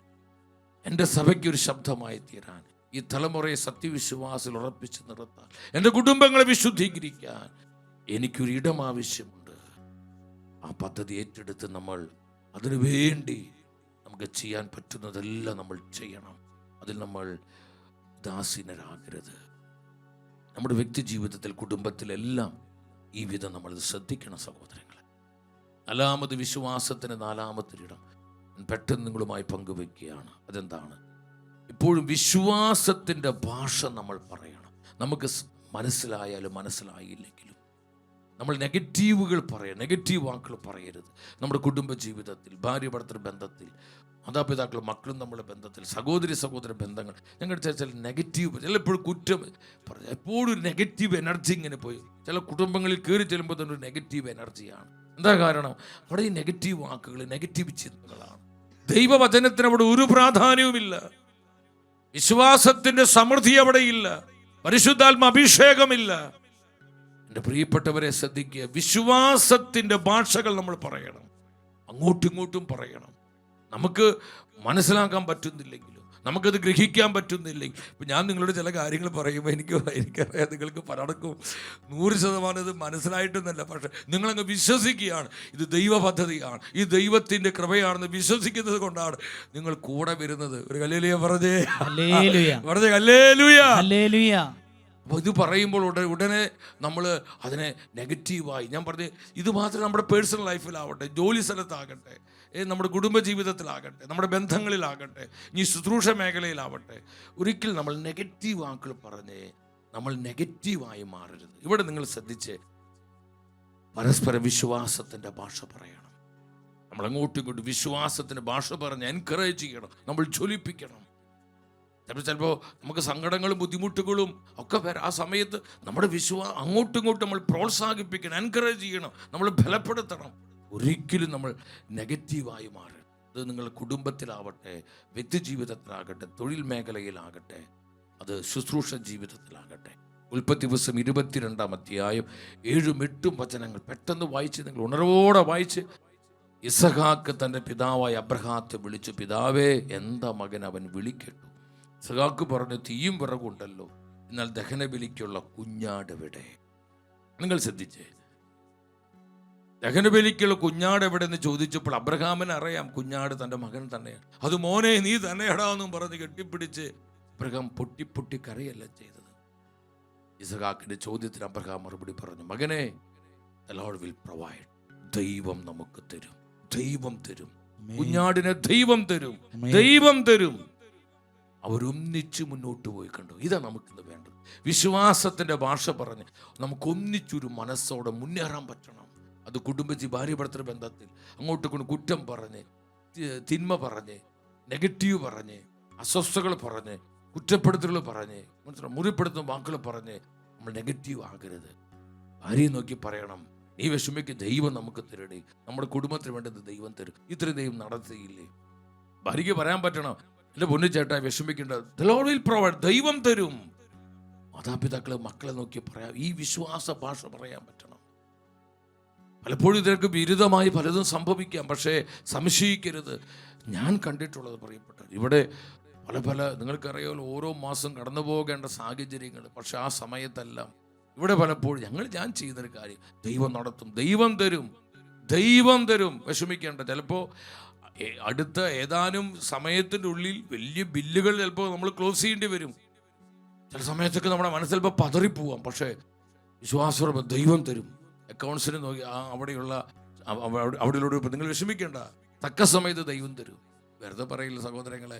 A: എൻ്റെ സഭയ്ക്കൊരു ശബ്ദമായി തീരാൻ, ഈ തലമുറയെ സത്യവിശ്വാസത്തിൽ ഉറപ്പിച്ച് നിർത്താൻ, എൻ്റെ കുടുംബങ്ങളെ വിശുദ്ധീകരിക്കാൻ എനിക്കൊരു ഇടം ആവശ്യമുണ്ട്. ആ പദ്ധതി ഏറ്റെടുത്ത് നമ്മൾ അതിനുവേണ്ടി നമുക്ക് ചെയ്യാൻ പറ്റുന്നതെല്ലാം നമ്മൾ ചെയ്യണം. അതിൽ നമ്മൾ ദാസീനരാകരുത്. നമ്മുടെ വ്യക്തി ജീവിതത്തിൽ, കുടുംബത്തിലെല്ലാം ഈ വിധം നമ്മളിത് ശ്രദ്ധിക്കണം സഹോദരങ്ങളെ. 4-ാമത് വിശ്വാസത്തിന് 4-ാമത്തൊരിടം പെട്ടെന്ന് നിങ്ങളുമായി പങ്കുവെക്കുകയാണ്. അതെന്താണ്? ഇപ്പോഴും വിശ്വാസത്തിൻ്റെ ഭാഷ നമ്മൾ പറയണം. നമുക്ക് മനസ്സിലായാലും മനസ്സിലായില്ലെങ്കിലും നമ്മൾ നെഗറ്റീവുകൾ പറയാം, നെഗറ്റീവ് വാക്കുകൾ പറയരുത്. നമ്മുടെ കുടുംബ ജീവിതത്തിൽ, ഭാര്യ ഭർത്തൃ ബന്ധത്തിൽ, മാതാപിതാക്കളും മക്കളും നമ്മുടെ ബന്ധത്തിൽ, സഹോദര ബന്ധങ്ങൾ, ഞങ്ങളുടെ ചില നെഗറ്റീവ്, ചിലപ്പോഴും കുറ്റം പറയാം, എപ്പോഴും ഒരു നെഗറ്റീവ് എനർജി ഇങ്ങനെ പോയി. ചില കുടുംബങ്ങളിൽ കയറി ചെല്ലുമ്പോൾ തന്നെ ഒരു നെഗറ്റീവ് എനർജിയാണ്. എന്താ കാരണം? അവിടെ ഈ നെഗറ്റീവ് വാക്കുകൾ, നെഗറ്റീവ് ചിന്തകളാണ്. ദൈവവചനത്തിന് അവിടെ ഒരു പ്രാധാന്യവുമില്ല. വിശ്വാസത്തിന്റെ സമൃദ്ധി അവിടെയില്ല. പരിശുദ്ധാത്മ അഭിഷേകമില്ല. എൻ്റെ പ്രിയപ്പെട്ടവരെ ശ്രദ്ധിക്കുക, വിശ്വാസത്തിൻ്റെ ഭാഷകൾ നമ്മൾ പറയണം, അങ്ങോട്ടും ഇങ്ങോട്ടും പറയണം. നമുക്ക് മനസ്സിലാക്കാൻ പറ്റുന്നില്ലെങ്കിലും, നമുക്കത് ഗ്രഹിക്കാൻ പറ്റുന്നില്ലെങ്കിൽ, ഇപ്പം ഞാൻ നിങ്ങളോട് ചില കാര്യങ്ങൾ പറയുമ്പോൾ എനിക്കറിയാം നിങ്ങൾക്ക് പലർക്കും 100% ഇത് മനസ്സിലായിട്ടൊന്നുമല്ല, പക്ഷെ നിങ്ങളങ്ങ് വിശ്വസിക്കുകയാണ്. ഇത് ദൈവ പദ്ധതിയാണ്, ഈ ദൈവത്തിൻ്റെ കൃപയാണെന്ന് വിശ്വസിക്കുന്നത് കൊണ്ടാണ് നിങ്ങൾ കൂടെ വരുന്നത്. ഒരു ഹല്ലേലൂയ പറഞ്ഞേ, പറഞ്ഞേ ഹല്ലേലൂയ. അപ്പോൾ ഇത് പറയുമ്പോൾ ഉടനെ നമ്മൾ അതിനെ നെഗറ്റീവായി, ഞാൻ പറഞ്ഞ്, ഇത് മാത്രം നമ്മുടെ പേഴ്സണൽ ലൈഫിലാവട്ടെ, ജോലി സ്ഥലത്താകട്ടെ, നമ്മുടെ കുടുംബജീവിതത്തിലാകട്ടെ, നമ്മുടെ ബന്ധങ്ങളിലാകട്ടെ, ഇനി ശുശ്രൂഷ മേഖലയിലാവട്ടെ, ഒരിക്കൽ നമ്മൾ നെഗറ്റീവ് വാക്കുകൾ പറഞ്ഞ് നമ്മൾ നെഗറ്റീവായി മാറരുത്. ഇവിടെ നിങ്ങൾ ശ്രദ്ധിച്ച്, പരസ്പര വിശ്വാസത്തിൻ്റെ ഭാഷ പറയണം. നമ്മൾ അങ്ങോട്ടും ഇങ്ങോട്ടും വിശ്വാസത്തിൻ്റെ ഭാഷ പറഞ്ഞ് എൻകറേജ് ചെയ്യണം, നമ്മൾ ജ്വലിപ്പിക്കണം. ചിലപ്പോൾ നമുക്ക് സങ്കടങ്ങളും ബുദ്ധിമുട്ടുകളും ഒക്കെ വരാം. ആ സമയത്ത് നമ്മുടെ അങ്ങോട്ടും ഇങ്ങോട്ടും നമ്മൾ പ്രോത്സാഹിപ്പിക്കണം, എൻകറേജ് ചെയ്യണം, നമ്മൾ ബലപ്പെടുത്തണം. ഒരിക്കലും നമ്മൾ നെഗറ്റീവായി മാറരുത്. അത് നിങ്ങളുടെ കുടുംബത്തിലാവട്ടെ, വ്യക്തി ജീവിതത്തിലാകട്ടെ, തൊഴിൽ മേഖലയിലാകട്ടെ, അത് ശുശ്രൂഷ ജീവിതത്തിലാകട്ടെ. ഉൽപ്പത്തി ദിവസം 22-ാം അധ്യായം 7-8 വചനങ്ങൾ പെട്ടെന്ന് വായിച്ച്, നിങ്ങൾ ഉണർവോടെ വായിച്ച്. ഇസഹാക്ക് തൻ്റെ പിതാവായ അബ്രഹാത്തെ വിളിച്ചു, പിതാവേ, എന്താ മകൻ അവൻ വിളിക്കട്ടു? ഇസഹാക്ക് പറഞ്ഞു, തീയും വിറകുണ്ടല്ലോ, എന്നാൽ ദഹനബലിക്കുള്ള കുഞ്ഞാടെവിടെ? നിങ്ങൾ ശ്രദ്ധിച്ചേ, ദഹനബലിക്കുള്ള കുഞ്ഞാടെവിടെ എന്ന് ചോദിച്ചപ്പോൾ അബ്രഹാമിന് അറിയാം കുഞ്ഞാട് തൻ്റെ മകൻ തന്നെയാണ്. അത് മോനെ നീ തന്നെയടാന്നും പറഞ്ഞ് കെട്ടിപ്പിടിച്ച് അബ്രഹാം പൊട്ടി കരയല്ല ചെയ്തത്. ഇസഹാക്കിന്റെ ചോദ്യത്തിന് അബ്രഹാം മറുപടി പറഞ്ഞു, മകനെ, the Lord will provide. ദൈവം നമുക്ക് തരും, ദൈവം തരും, കുഞ്ഞാടിനെ ദൈവം തരും. അവരൊന്നിച്ച് മുന്നോട്ട് പോയി കണ്ടു. ഇതാ നമുക്കിന്ന് വേണ്ടത്. വിശ്വാസത്തിൻ്റെ ഭാഷ പറഞ്ഞ് നമുക്കൊന്നിച്ചൊരു മനസ്സോടെ മുന്നേറാൻ പറ്റണം. അത് ഭാര്യ ഭർത്തൃ ബന്ധത്തിൽ അങ്ങോട്ട് കൊണ്ട് കുറ്റം പറഞ്ഞ്, തിന്മ പറഞ്ഞ്, നെഗറ്റീവ് പറഞ്ഞ്, അസ്വസ്ഥകൾ പറഞ്ഞ്, കുറ്റപ്പെടുത്തലുകൾ പറഞ്ഞ്, മുറിപ്പെടുത്തുന്ന വാക്കുകൾ പറഞ്ഞ് നമ്മൾ നെഗറ്റീവ് ആകരുത്. ഭാര്യയെ നോക്കി പറയണം, നീ വിഷമിക്ക്, ദൈവം നമുക്ക് തരടേ, നമ്മുടെ കുടുംബത്തിന് വേണ്ടത് ദൈവം തരും, ഇത്രയും ദൈവം നടത്തിയില്ലേ. ഭാര്യയ്ക്ക് പറയാൻ പറ്റണം, എൻ്റെ പൊന്നു ചേട്ടാ വിഷമിക്കേണ്ട, the Lord will provide, ദൈവം തരും. മാതാപിതാക്കളെ മക്കളെ നോക്കി പറയാം, ഈ വിശ്വാസ ഭാഷ പറയാൻ പറ്റണം. പലപ്പോഴും ഇതിനൊക്കെ വിരുദ്ധമായി പലതും സംഭവിക്കാം, പക്ഷേ സംശയിക്കരുത്. ഞാൻ കണ്ടിട്ടുള്ളത് പറയപ്പെട്ടത് ഇവിടെ പല നിങ്ങൾക്കറിയാമല്ലോ, ഓരോ മാസം കടന്നു പോകേണ്ട സാഹചര്യങ്ങൾ. പക്ഷെ ആ സമയത്തെല്ലാം ഇവിടെ പലപ്പോഴും ഞാൻ ചെയ്യുന്നൊരു കാര്യം, ദൈവം നടത്തും, ദൈവം തരും, ദൈവം തരും, വിഷമിക്കേണ്ട. ചിലപ്പോൾ അടുത്ത ഏതാനും സമയത്തിൻ്റെ ഉള്ളിൽ വലിയ ബില്ലുകൾ ചിലപ്പോൾ നമ്മൾ ക്ലോസ് ചെയ്യേണ്ടി വരും. ചില സമയത്തൊക്കെ നമ്മുടെ മനസ്സിൽ ചിലപ്പോൾ പതറിപ്പോവാം. പക്ഷേ വിശ്വാസം ദൈവം തരും. അക്കൗണ്ട്സിന് നോക്കി അവിടെയുള്ള നിങ്ങൾ വിഷമിക്കേണ്ട, തക്ക സമയത്ത് ദൈവം തരും. വെറുതെ പറയില്ല സഹോദരങ്ങളെ,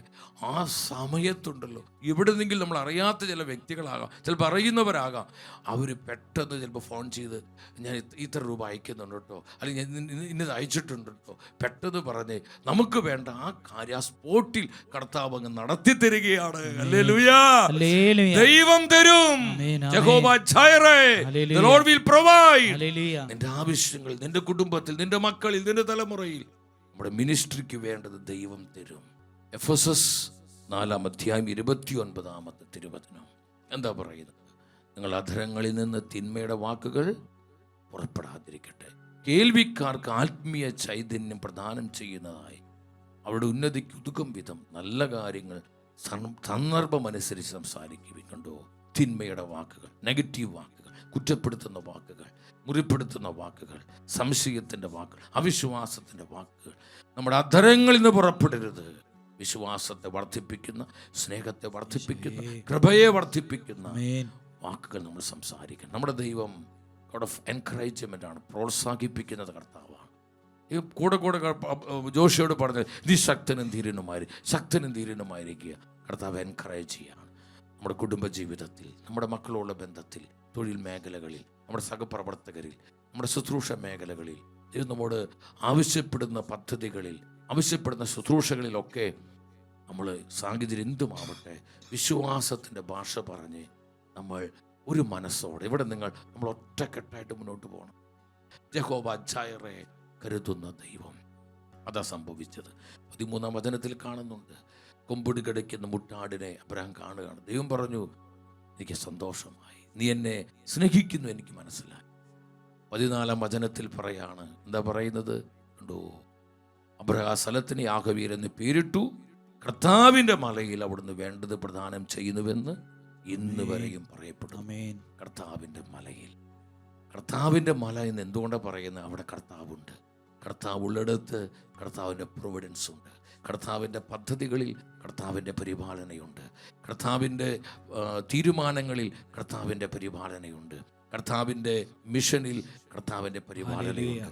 A: ആ സമയത്തുണ്ടല്ലോ എവിടെ നിന്നെങ്കിലും നമ്മൾ അറിയാത്ത ചില വ്യക്തികളാകാം, ചിലപ്പോൾ അറിയുന്നവരാകാം, അവർ പെട്ടെന്ന് ചിലപ്പോൾ ഫോൺ ചെയ്ത് ഞാൻ ഇത്ര രൂപ അയക്കുന്നുണ്ട് കേട്ടോ, അല്ലെങ്കിൽ ഞാൻ ഇന്നത് അയച്ചിട്ടുണ്ട് കേട്ടോ, പെട്ടെന്ന് പറഞ്ഞ് നമുക്ക് വേണ്ട ആ കാര്യം ആ സ്പോട്ടിൽ കർത്താവ് അങ്ങ് നടത്തി തരികയാണ്. ഹല്ലേലൂയാ, ദൈവം തരും. യഹോവ ജൈറേ, the Lord will provide. നിന്റെ ആവശ്യങ്ങൾ, നിന്റെ കുടുംബത്തിൽ, നിന്റെ മക്കളിൽ, നിന്റെ തലമുറയിൽ, നമ്മുടെ മിനിസ്ട്രിക്ക് വേണ്ടത് ദൈവം തരും. എഫെസസ് 4:29 തിരുവചനം എന്താ പറയുന്നത്? നിങ്ങൾ അധരങ്ങളിൽ നിന്ന് തിന്മയുടെ വാക്കുകൾ പുറപ്പെടാതിരിക്കട്ടെ, കേൾവിക്കാർക്ക് ആത്മീയ ചൈതന്യം പ്രദാനം ചെയ്യുന്നതായി അവരുടെ ഉന്നതിക്ക് ഉതുക്കും വിധം നല്ല കാര്യങ്ങൾ സന്ദർഭമനുസരിച്ച് സംസാരിക്കുകയും. കണ്ടോ, തിന്മയുടെ വാക്കുകൾ, നെഗറ്റീവ് വാക്കുകൾ, കുറ്റപ്പെടുത്തുന്ന വാക്കുകൾ, മുറിപ്പെടുത്തുന്ന വാക്കുകൾ, സംശയത്തിൻ്റെ വാക്കുകൾ, അവിശ്വാസത്തിൻ്റെ വാക്കുകൾ നമ്മുടെ അധരങ്ങളിൽ നിന്ന് പുറപ്പെടരുത്. വിശ്വാസത്തെ വർദ്ധിപ്പിക്കുന്ന, സ്നേഹത്തെ വർദ്ധിപ്പിക്കുന്ന, കൃപയെ വർദ്ധിപ്പിക്കുന്ന വാക്കുകൾ നമ്മൾ സംസാരിക്കണം. നമ്മുടെ ദൈവം ഗോഡ് ഓഫ് എൻകറേജ്മെൻ്റ് ആണ്, പ്രോത്സാഹിപ്പിക്കുന്നത് കർത്താവാണ്. ഈ കൂടെ ജോഷിയോട് പറഞ്ഞത്, നീ ശക്തനും ധീരനുമായിരിക്കുക. കർത്താവ് എൻകറേജ് ചെയ്യാണ്. നമ്മുടെ കുടുംബജീവിതത്തിൽ, നമ്മുടെ മക്കളുള്ള ബന്ധത്തിൽ, തൊഴിൽ മേഖലകളിൽ, നമ്മുടെ സഹപ്രവർത്തകരിൽ, നമ്മുടെ ശുശ്രൂഷ മേഖലകളിൽ, ദൈവം നമ്മോട് ആവശ്യപ്പെടുന്ന പദ്ധതികളിൽ, ആവശ്യപ്പെടുന്ന ശുശ്രൂഷകളിലൊക്കെ നമ്മൾ സാഹചര്യം എന്തുമാവട്ടെ വിശ്വാസത്തിൻ്റെ ഭാഷ പറഞ്ഞ് നമ്മൾ ഒരു മനസ്സോടെ ഇവിടെ നമ്മൾ ഒറ്റക്കെട്ടായിട്ട് മുന്നോട്ട് പോകണം. യഹോവ ജൈറേ, കരുതുന്ന ദൈവം. അതാ സംഭവിച്ചത്. 13-ാം വചനത്തിൽ കാണുന്നുണ്ട്, കൊമ്പുടി കിടക്കുന്ന മുട്ടാടിനെ അബ്രഹാം കാണുകയാണ്. ദൈവം പറഞ്ഞു, എനിക്ക് സന്തോഷമായി, നീ എന്നെ സ്നേഹിക്കുന്നു, എനിക്ക് മനസ്സിലായി. 14-ാം വചനത്തിൽ പറയാണ്, എന്താ പറയുന്നത്? കണ്ടോ, അബ്രഹാം സ്ഥലത്തിന് യാഗവീർ എന്ന് പേരിട്ടു, കർത്താവിൻ്റെ മലയിൽ അവിടുന്ന് വേണ്ടത് പ്രദാനം ചെയ്യുന്നുവെന്ന് ഇന്ന് വരെയും പറയപ്പെടും. കർത്താവിൻ്റെ മലയിൽ, കർത്താവിൻ്റെ മല എന്ന് എന്തുകൊണ്ടാണ് പറയുന്നത്? അവിടെ കർത്താവുണ്ട്. കർത്താവ് ഉള്ളിടത്ത് കർത്താവിൻ്റെ പ്രൊവിഡൻസ് ഉണ്ട്. കർത്താവിൻ്റെ പദ്ധതികളിൽ കർത്താവിൻ്റെ പരിപാലനയുണ്ട്. കർത്താവിൻ്റെ തീരുമാനങ്ങളിൽ കർത്താവിൻ്റെ പരിപാലനയുണ്ട്. കർത്താവിൻ്റെ മിഷനിൽ കർത്താവിൻ്റെ പരിപാലനയുണ്ട്.